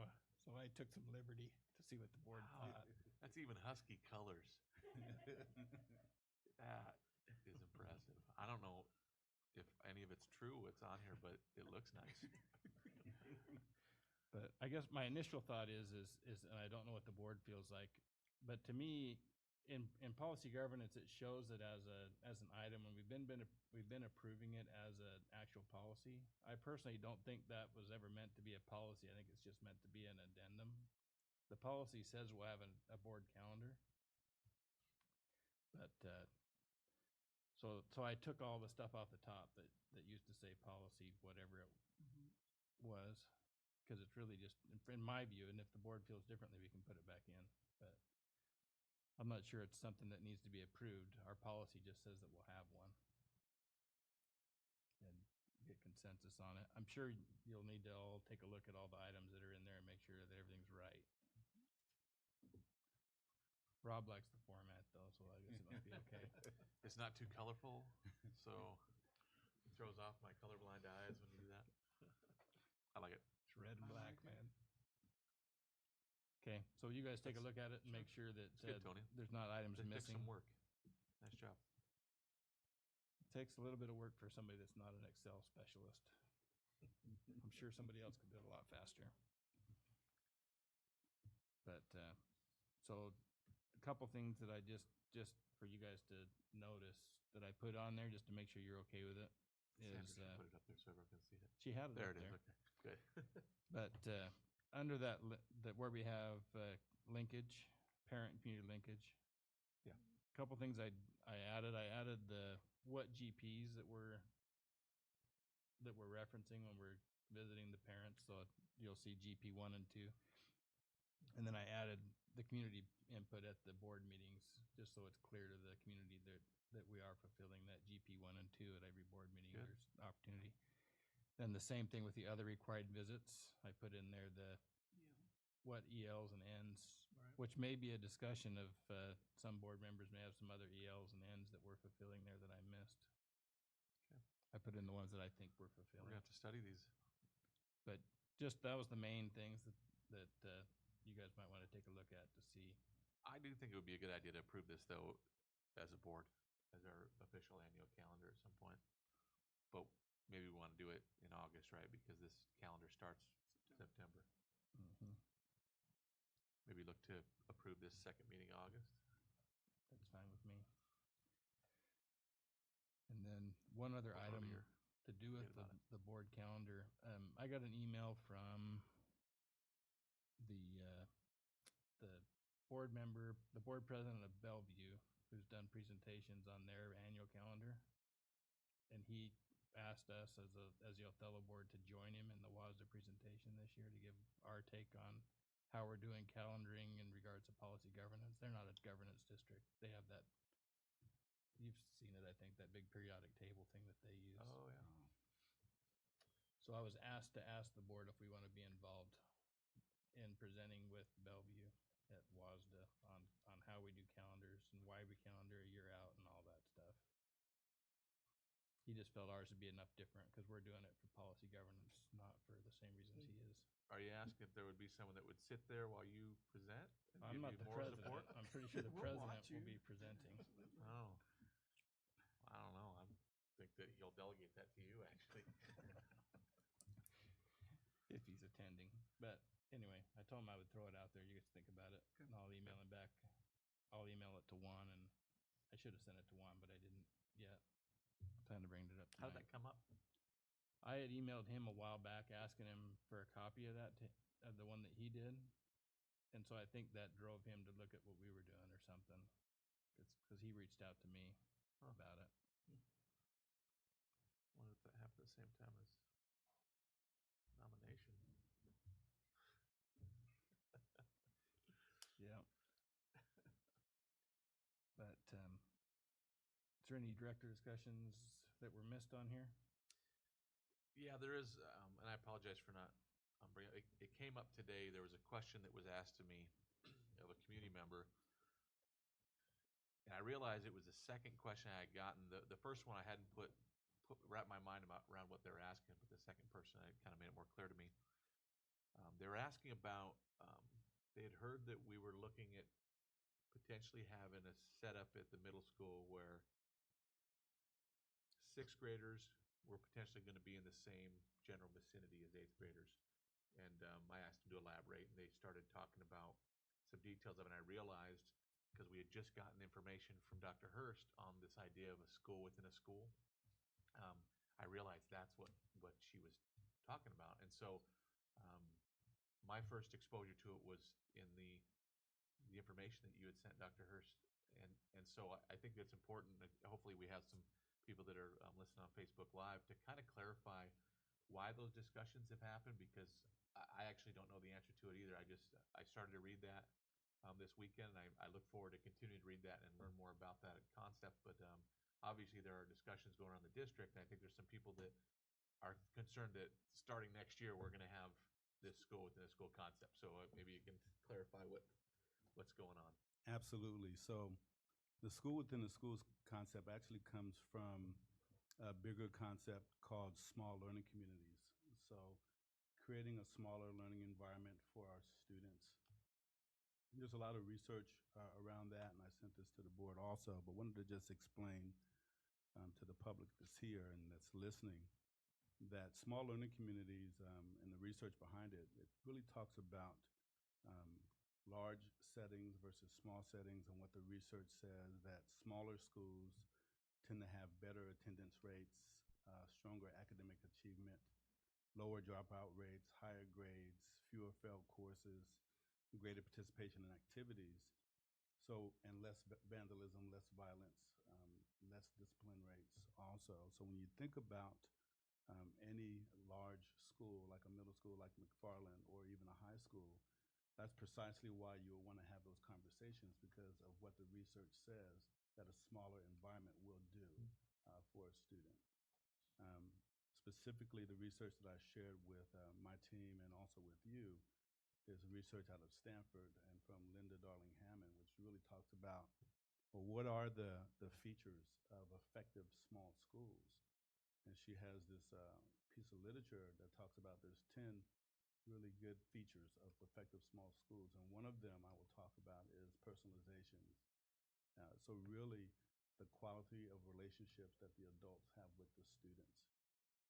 I took some liberty to see what the board Wow, thought. that's even husky colors. That is impressive. I don't know if any of it's true, what's on here, but it looks nice. But I guess my initial thought is, and I don't know what the board feels like, but to me, in policy governance, it shows it as an item, and we've been approving it as an actual policy. I personally don't think that was ever meant to be a policy. I think it's just meant to be an addendum. The policy says we'll have a board calendar, but so I took all the stuff off the top that used to say policy, whatever it was. because it's really just, in my view, and if the board feels differently, we can put it back in. But I'm not sure it's something that needs to be approved. Our policy just says that we'll have one. And get consensus on it. I'm sure you'll need to all take a look at all the items that are in there and make sure that everything's right. Rob likes the format though, so I guess it must be okay. It's not too colorful, so it throws off my colorblind eyes when you do that. I like it. It's red and black, man. Okay, so you guys take a look at it and make sure that It's good, Tony. there's not items It takes missing. some work. Nice job. Takes a little bit of work for somebody that's not an Excel specialist. I'm sure somebody else could do it a lot faster. But, so a couple things that I just for you guys to notice that I put on there just to make sure you're okay with it Sandra is, should put it up there so everyone can see it. she had it There up it is. there. Okay, good. But, under that, that where we have, linkage, parent community linkage. Yeah. Couple things I added what GPs that we're referencing when we're visiting the parents, so you'll see GP 1 and 2. And then I added the community input at the board meetings, just so it's clear to the community that we are fulfilling that GP 1 and 2 at every board meeting. Good. There's opportunity. Then the same thing with the other required visits. I put in there what ELs and Ns, Right. which may be a discussion of some board members may have some other ELs and Ns that we're fulfilling there that I missed. Okay. I put in the ones that I think we're We're fulfilling. gonna have to study these. But just that was the main things that you guys might want to take a look at to see. I do think it would be a good idea to approve this though, as a board, as our official annual calendar at some point. But maybe we want to do it in August, right? Because this calendar starts September. Mm-hmm. Maybe look to approve this second meeting in August. That's fine with me. And then one other We'll throw it item here. to do with Forget about the board calendar. I got an email from the board member, the board president of Bellevue, who's done presentations on their annual calendar. And he asked us as the Othello board to join him in the WASDA presentation this year to give our take on how we're doing calendaring in regards to policy governance. They're not a governance district. They have that, you've seen it, I think, that big periodic table thing that they use. Oh, yeah. So I was asked to ask the board if we want to be involved in presenting with Bellevue at WASDA on how we do calendars and why we calendar a year out and all that stuff. He just felt ours would be enough different because we're doing it for policy governance, not for the same reasons he is. Are you asking if there would be someone that would sit there while you present? And I'm give not you the moral president. support? I'm pretty sure the We'll president watch will you. be presenting. Oh, I don't know. I think that he'll delegate that to you, actually. If he's attending. But anyway, I told him I would throw it out there. You guys think about it. And I'll email him back. I'll email it to Juan, and I should have sent it to Juan, but I didn't yet. Plan to bring it up How did tonight. that come up? I had emailed him a while back asking him for a copy of that, of the one that he did. And so I think that drove him to look at what we were doing or something. Because he reached out to me about it. Wonder if that happened at the same time as nomination. Yeah. But, is there any director discussions that were missed on here? Yeah, there is, and I apologize for not bringing it. It came up today. There was a question that was asked to me of a community member. And I realized it was the second question I had gotten. The first one I hadn't wrapped my mind around what they were asking, but the second person, it kind of made it more clear to me. They were asking about, they had heard that we were looking at potentially having a setup at the middle school where sixth graders were potentially going to be in the same general vicinity as eighth graders. And I asked them to elaborate, and they started talking about some details of it. And I realized, because we had just gotten information from Dr. Hurst on this idea of a school within a school, I realized that's what she was talking about. And so my first exposure to it was in the information that you had sent Dr. Hurst. And so I think it's important that hopefully we have some people that are listening on Facebook Live to kind of clarify why those discussions have happened, because I actually don't know the answer to it either. I started to read that this weekend, and I look forward to continuing to read that and learn more about that concept. But obviously, there are discussions going on in the district, and I think there's some people that are concerned that starting next year, we're going to have this school within a school concept. So maybe you can clarify what's going on. Absolutely. So the school within the schools concept actually comes from a bigger concept called small learning communities. So creating a smaller learning environment for our students. There's a lot of research around that, and I sent this to the board also, but wanted to just explain to the public that's here and that's listening that small learning communities and the research behind it, it really talks about large settings versus small settings, and what the research says that smaller schools tend to have better attendance rates, stronger academic achievement, lower dropout rates, higher grades, fewer failed courses, greater participation in activities, so, and less vandalism, less violence, less discipline rates also. So when you think about any large school, like a middle school like McFarland, or even a high school, that's precisely why you will want to have those conversations, because of what the research says that a smaller environment will do for a student. Specifically, the research that I shared with my team and also with you is research out of Stanford and from Linda Darling Hammond, which really talks about, well, what are the features of effective small schools? And she has this piece of literature that talks about there's 10 really good features of effective small schools. And one of them I will talk about is personalization. So really the quality of relationships that the adults have with the students.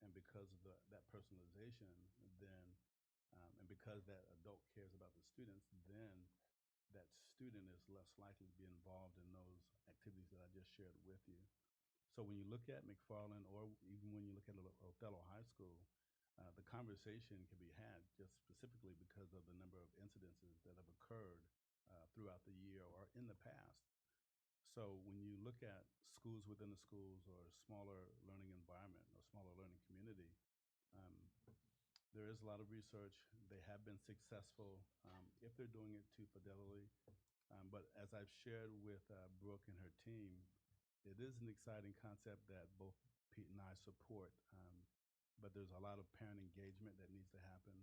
And because of that personalization, then, and because that adult cares about the students, then that student is less likely to be involved in those activities that I just shared with you. So when you look at McFarland, or even when you look at Othello High School, the conversation can be had just specifically because of the number of incidences that have occurred throughout the year or in the past. So when you look at schools within the schools, or a smaller learning environment, or smaller learning community, there is a lot of research. They have been successful if they're doing it to fidelity. But as I've shared with Brooke and her team, it is an exciting concept that both Pete and I support. But there's a lot of parent engagement that needs to happen.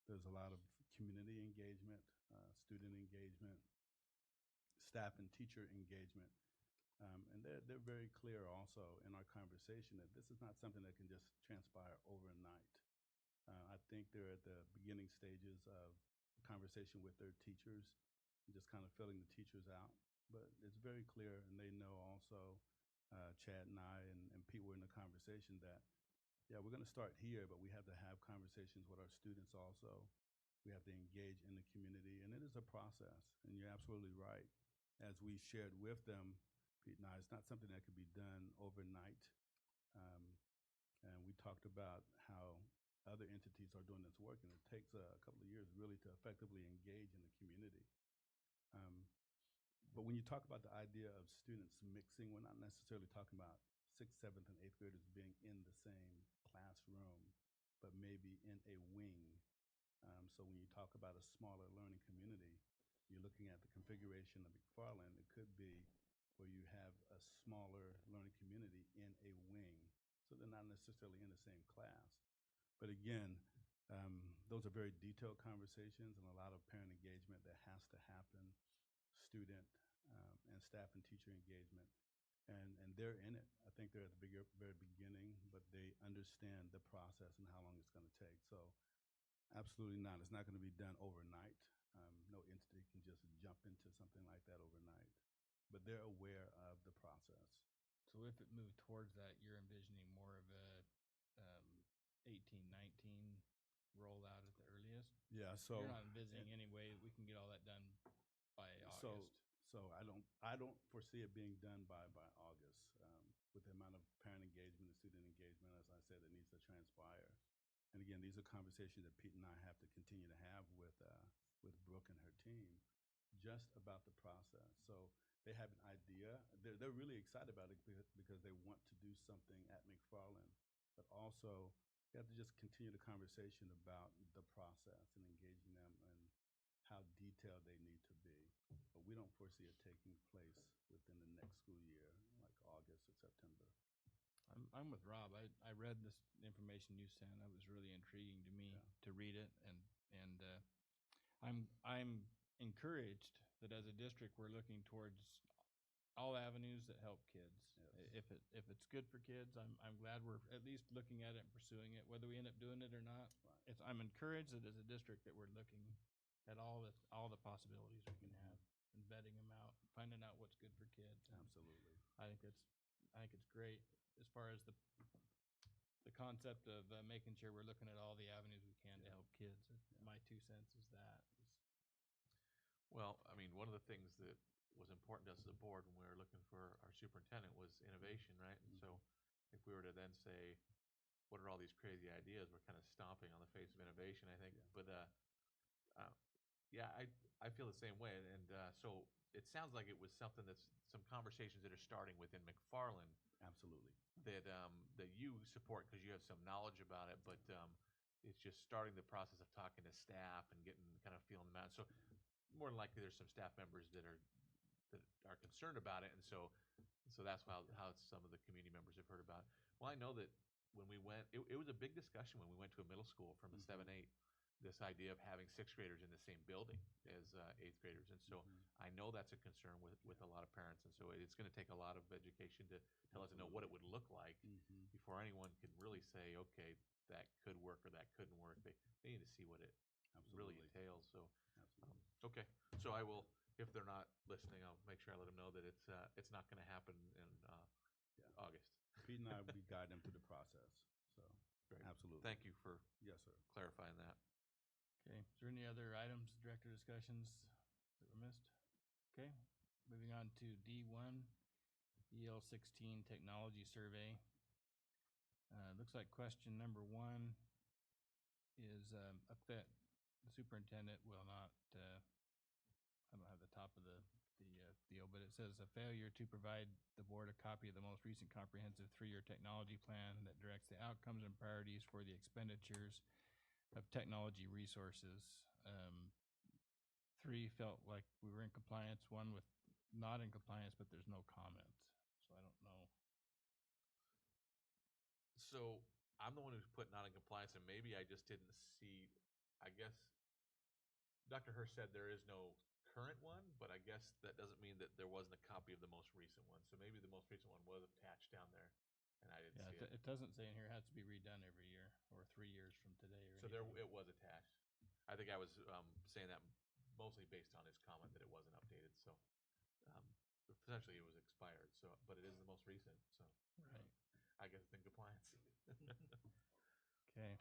There's a lot of community engagement, student engagement, staff and teacher engagement. And they're very clear also in our conversation that this is not something that can just transpire overnight. I think they're at the beginning stages of conversation with their teachers, just kind of filling the teachers out. But it's very clear, and they know also, Chad and I and Pete were in the conversation that, yeah, we're going to start here, but we have to have conversations with our students also. We have to engage in the community, and it is a process. And you're absolutely right. As we shared with them, Pete and I, it's not something that could be done overnight. And we talked about how other entities are doing this work, and it takes a couple of years really to effectively engage in the community. But when you talk about the idea of students mixing, we're not necessarily talking about 6th, 7th, and 8th graders being in the same classroom, but maybe in a wing. So when you talk about a smaller learning community, you're looking at the configuration of McFarland. It could be where you have a smaller learning community in a wing. So they're not necessarily in the same class. But again, those are very detailed conversations and a lot of parent engagement that has to happen, student and staff and teacher engagement. And they're in it. I think they're at the very beginning, but they understand the process and how long it's going to take. So absolutely not. It's not going to be done overnight. No entity can just jump into something like that overnight. But they're aware of the process. So if it moved towards that, you're envisioning more of a 18, 19 rollout at the earliest? Yeah, so you're not envisioning any way we can get all that done by August. So I don't foresee it being done by August. With the amount of parent engagement and student engagement, as I said, that needs to transpire. And again, these are conversations that Pete and I have to continue to have with Brooke and her team, just about the process. So they have an idea. They're really excited about it because they want to do something at McFarland, but also we have to just continue the conversation about the process and engaging them and how detailed they need to be. But we don't foresee it taking place within the next school year, like August or September. I'm with Rob. I read this information you sent. It was really intriguing to me to read it, and I'm encouraged that as a district we're looking towards all avenues that help kids. Yes. If it's good for kids, I'm glad we're at least looking at it and pursuing it, whether we end up doing it or not. Right. I'm encouraged that as a district that we're looking at all the possibilities we can have and vetting them out, finding out what's good for kids. And Absolutely. I think it's great as far as the concept of making sure we're looking at all the avenues we can to help kids. My 2 cents is that. Well, I mean, one of the things that was important to us as a board when we were looking for our superintendent was innovation, right? And so if we were to then say, what are all these crazy ideas, we're kind of stomping on the face of innovation, I think. But yeah, I feel the same way. And so it sounds like it was something that's some conversations that are starting within McFarland Absolutely. that you support because you have some knowledge about it, but it's just starting the process of talking to staff and getting kind of feeling them out. So more than likely there's some staff members that are concerned about it, and so that's how some of the community members have heard about it. Well, I know that when we went, it was a big discussion when we went to a middle school from the 7-8, this idea of having 6th graders in the same building as 8th graders, and so I know that's a concern with a lot of parents, and so it's going to take a lot of education to let them know what it would look like before anyone can really say, okay, that could work or that couldn't work. They need to see what it really entails. So okay, so I will, if they're not listening, I'll make sure I let them know that it's not going to happen in August. Pete and I, we guide them through the process. So Great. Absolutely. Thank you for Yes, sir. clarifying that. Okay, is there any other items, director discussions that were missed? Okay, moving on to D1, EL16 Technology Survey. Looks like question number 1 is the superintendent will not, I don't have the top of the deal, but it says a failure to provide the board a copy of the most recent comprehensive 3-year technology plan that directs the outcomes and priorities for the expenditures of technology resources. 3 felt like we were in compliance, 1 with not in compliance, but there's no comments. So I don't know. So I'm the one who's put not in compliance, and maybe I just didn't see, I guess, Dr. Hirsch said there is no current one, but I guess that doesn't mean that there wasn't a copy of the most recent one. So maybe the most recent one was attached down there, and I didn't see it. It doesn't say in here it has to be redone every year or 3 years from today. So it was attached. I think I was saying that mostly based on his comment that it wasn't updated. So essentially it was expired. So, but it is the most recent. So Right. I guess it's in compliance. Okay.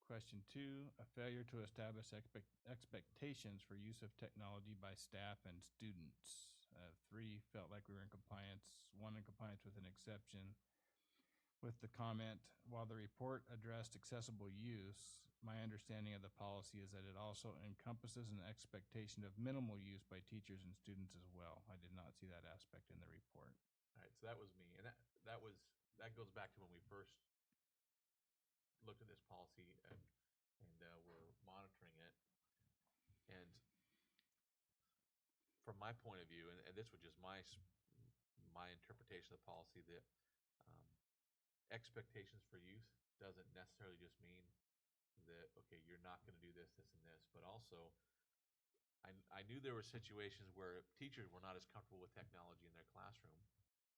Question 2, a failure to establish expectations for use of technology by staff and students. 3 felt like we were in compliance, 1 in compliance with an exception. With the comment, while the report addressed accessible use, my understanding of the policy is that it also encompasses an expectation of minimal use by teachers and students as well. I did not see that aspect in the report. All right, so that was me, and that goes back to when we first looked at this policy and we're monitoring it. And from my point of view, and this was just my interpretation of the policy, that expectations for use doesn't necessarily just mean that, okay, you're not going to do this, this, and this, but also I knew there were situations where teachers were not as comfortable with technology in their classroom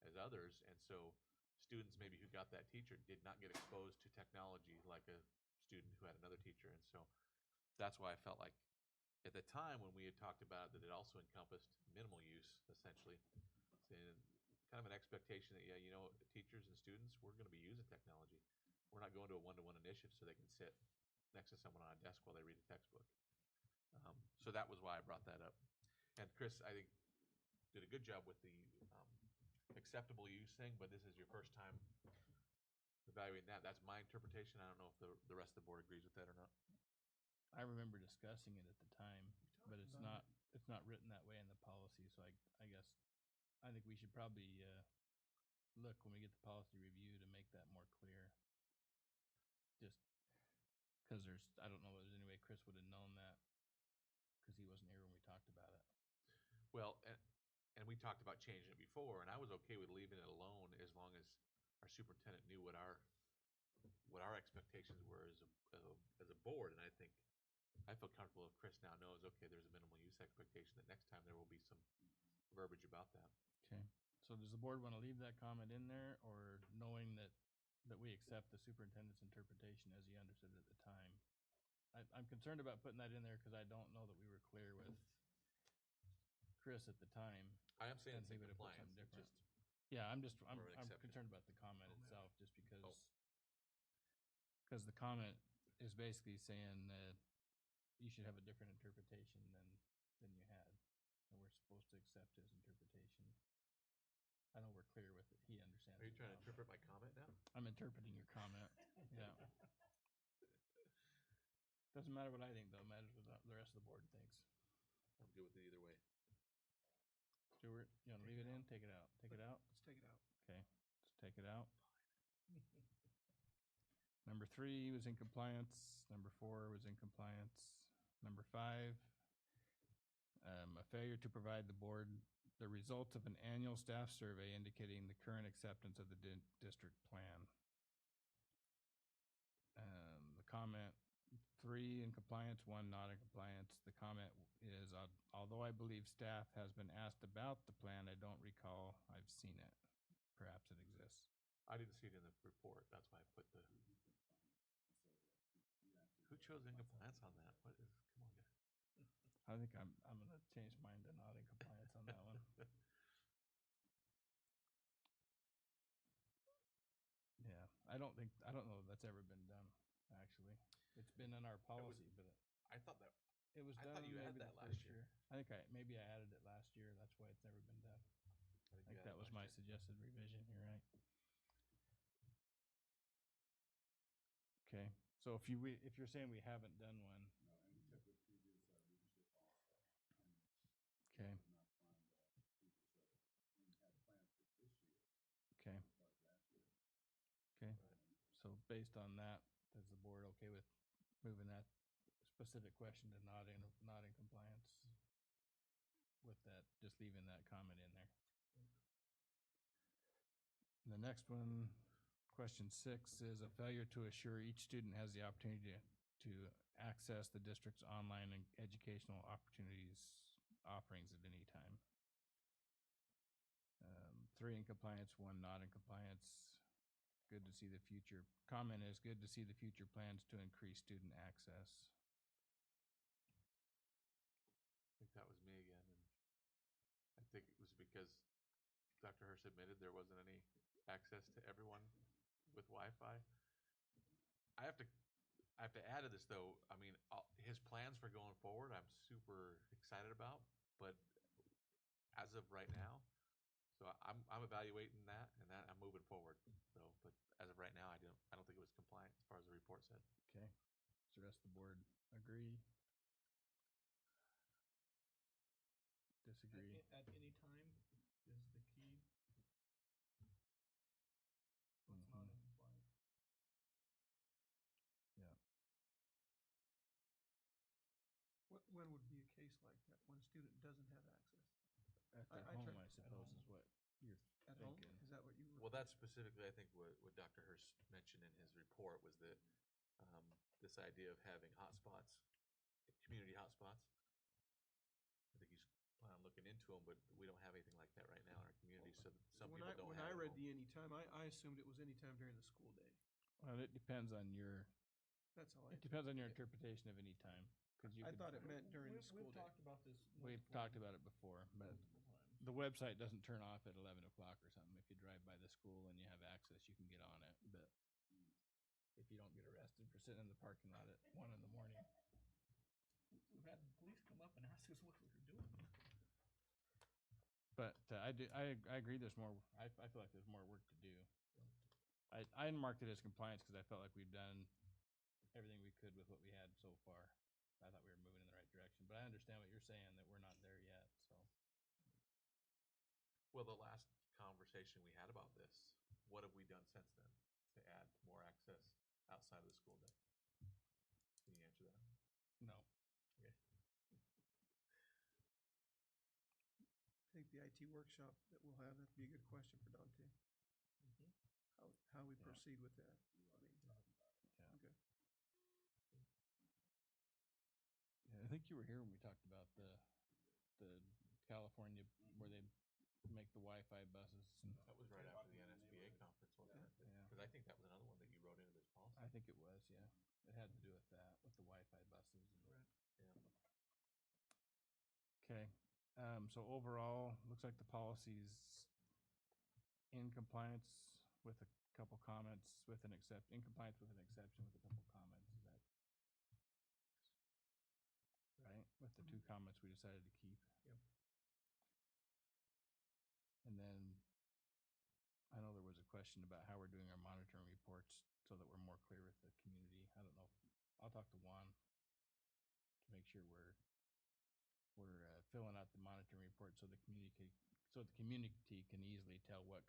as others, and so students maybe who got that teacher did not get exposed to technology like a student who had another teacher. And so that's why I felt like at the time when we had talked about it, that it also encompassed minimal use, essentially, and kind of an expectation that, teachers and students, we're going to be using technology. We're not going to a one-to-one initiative so they can sit next to someone on a desk while they read a textbook. So that was why I brought that up. And Chris, I think, did a good job with the acceptable use thing, but this is your first time evaluating that. That's my interpretation. I don't know if the rest of the board agrees with that or not. I remember discussing it at the time, but it's not written that way in the policy. So I think we should probably look when we get the policy review to make that more clear. just because I don't know if there's any way Chris would have known that because he wasn't here when we talked about it. Well, and we talked about changing it before, and I was okay with leaving it alone as long as our superintendent knew what our expectations were as a board. And I feel comfortable if Chris now knows, okay, there's a minimal use expectation, that next time there will be some verbiage about that. Okay. So does the board want to leave that comment in there, or knowing that we accept the superintendent's interpretation as he understood it at the time? I'm concerned about putting that in there because I don't know that we were clear with Chris at the time. I am saying and it's he in would have put compliance. something It's different. just Yeah, I'm more of an exception. concerned about the comment itself, just because Oh. the comment is basically saying that you should have a different interpretation than you had, and we're supposed to accept his interpretation. I know we're clear with it. He understands. Are you it trying to now. interpret my comment now? I'm interpreting your comment. Yeah. Doesn't matter what I think, though. It matters what the rest of the board thinks. I'm good with it either way. Stuart, you want to leave it in? Take it out. Take it out? Let's take it out. Okay, let's take it out. Number 3 was in compliance. Number 4 was in compliance. Number 5, a failure to provide the board the results of an annual staff survey indicating the current acceptance of the district plan. The comment 3 in compliance, 1 not in compliance. The comment is, although I believe staff has been asked about the plan, I don't recall I've seen it. Perhaps it exists. I didn't see it in the report. That's why I put the. Who chose in compliance on that? What is? Come on, guys. I think I'm gonna change mine to not in compliance on that one. Yeah, I don't know if that's ever been done, actually. It's been in our policy, but I thought that. it was I done thought you had maybe that the last first year. year. I think maybe I added it last year, that's why it's never been done. I think that was my suggested revision, you're right. Okay, so if you're saying we haven't done one. Okay. Okay. Okay, so based on that, is the board okay with moving that specific question to not in compliance? With that, just leaving that comment in there. And the next one, question 6, is a failure to assure each student has the opportunity to access the district's online and educational offerings at any time. 3 in compliance, 1 not in compliance. Good to see the future. Comment is good to see the future plans to increase student access. I think that was me again, and I think it was because Dr. Hurst admitted there wasn't any access to everyone with Wi-Fi. I have to add to this though. I mean, his plans for going forward, I'm super excited about, but as of right now, so I'm evaluating that, and that I'm moving forward. So, but as of right now, I don't think it was compliant as far as the report said. Okay. Does the rest of the board agree? Disagree? At any time is the key. What's not in compliance? Yeah. When would be a case like that, when a student doesn't have access? At I home, tried- I at suppose, home. is what you're At home, thinking. is that what you were? Well, that's specifically, I think, what Dr. Hurst mentioned in his report was that this idea of having hotspots, community hotspots. I think he's planning on looking into them, but we don't have anything like that right now in our community, so some When people don't have I it read home. the anytime, I assumed it was anytime during the school day. Well, it depends on your, That's all I. it depends on your interpretation of any time. 'Cause you I could- thought it meant during the school We've day. talked about this. We've talked about it before, but multiple times. the website doesn't turn off at 11 o'clock or something. If you drive by the school and you have access, you can get on it, but if you don't get arrested for sitting in the parking lot at 1 in the morning. We've had the police come up and ask us what we were doing. But I agree. There's more. I feel like there's more work to do. I marked it as compliance because I felt like we've done everything we could with what we had so far. I thought we were moving in the right direction, but I understand what you're saying, that we're not there yet. So Well, the last conversation we had about this, what have we done since then to add more access? outside of the school day? Can you answer that? No. Okay. I think the IT workshop that we'll have, that'd be a good question for Dante. How we Yeah. proceed with that. Yeah. Okay. Yeah, I think you were here when we talked about the California where they make the Wi-Fi buses. And That was right after the NSBA conference, wasn't it? Yeah. Because I think that was another one that you wrote into this policy. I think it was, yeah. It had to do with that, with the Wi-Fi buses. Yeah. Okay. So overall, looks like the policy's in compliance with a couple comments, in compliance with an exception with a couple comments. Is that right? With the two comments we decided to keep. Yep. And then I know there was a question about how we're doing our monitoring reports so that we're more clear with the community. I don't know. I'll talk to Juan to make sure we're filling out the monitoring report so the community can easily tell what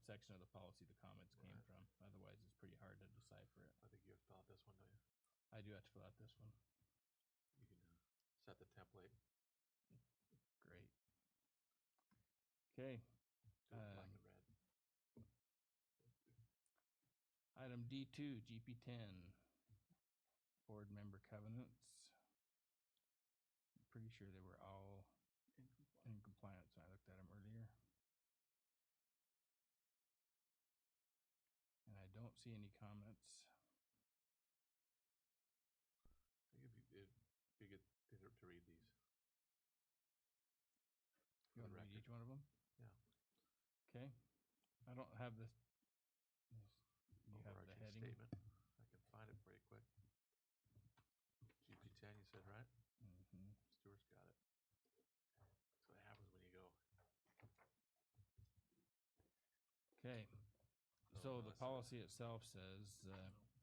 section of the policy the comments came from. Otherwise, it's pretty hard to decipher it. I think you have to fill out this one, don't you? I do have to fill out this one. You can set the template. Great. Okay. Do it black and red. Item D2, GP10, board member covenants. I'm pretty sure they were all in compliance. I looked at them earlier. And I don't see any comments. I think it'd be good to read these. You For want the to read record. each one of them? Yeah. Okay. I don't have this. You have the Overarching heading. statement. I can find it pretty quick. GP10, you said, right? Mm-hmm. Stuart's got it. That's what happens when you go. Okay. So the policy itself says,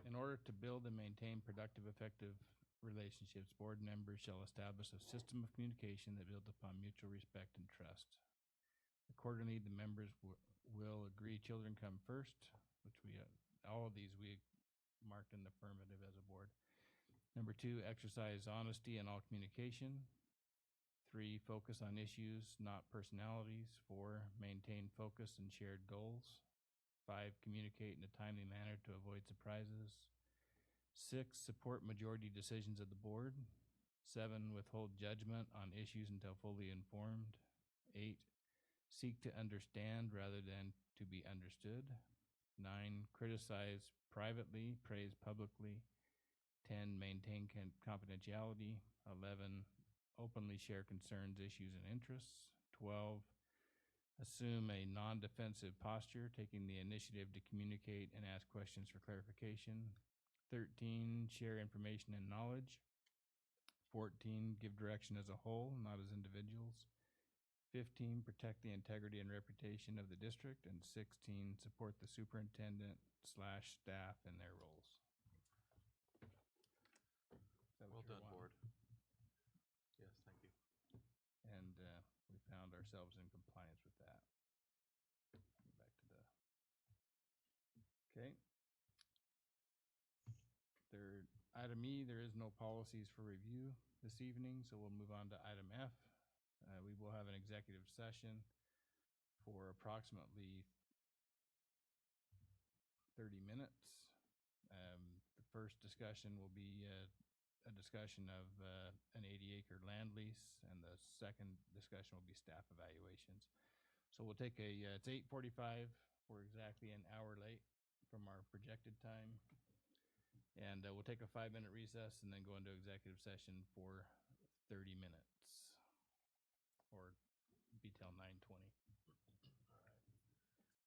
in order to build and maintain productive, effective relationships, board members shall establish a system of communication that builds upon mutual respect and trust. Accordingly, the members will agree children come first, which all of these we marked in the affirmative as a board. Number 2, exercise honesty in all communication. 3, focus on issues, not personalities. 4, maintain focus and shared goals. 5, communicate in a timely manner to avoid surprises. 6, support majority decisions of the board. 7, withhold judgment on issues until fully informed. 8, seek to understand rather than to be understood. 9, criticize privately, praise publicly. 10, maintain confidentiality. 11, openly share concerns, issues, and interests. 12, assume a non-defensive posture, taking the initiative to communicate and ask questions for clarification. 13, share information and knowledge. 14, give direction as a whole, not as individuals. 15, protect the integrity and reputation of the district. And 16, support the superintendent/staff in their roles. Is that Well what you're done, board. wanting? Yes, thank you. And we found ourselves in compliance with that. Back to the. Okay. Item E, there is no policies for review this evening, so we'll move on to item F. We will have an executive session for approximately 30 minutes. The first discussion will be a discussion of an 80-acre land lease, and the second discussion will be staff evaluations. So we'll take it's 8:45. We're exactly an hour late from our projected time. And we'll take a 5-minute recess and then go into executive session for 30 minutes, or be till 9:20.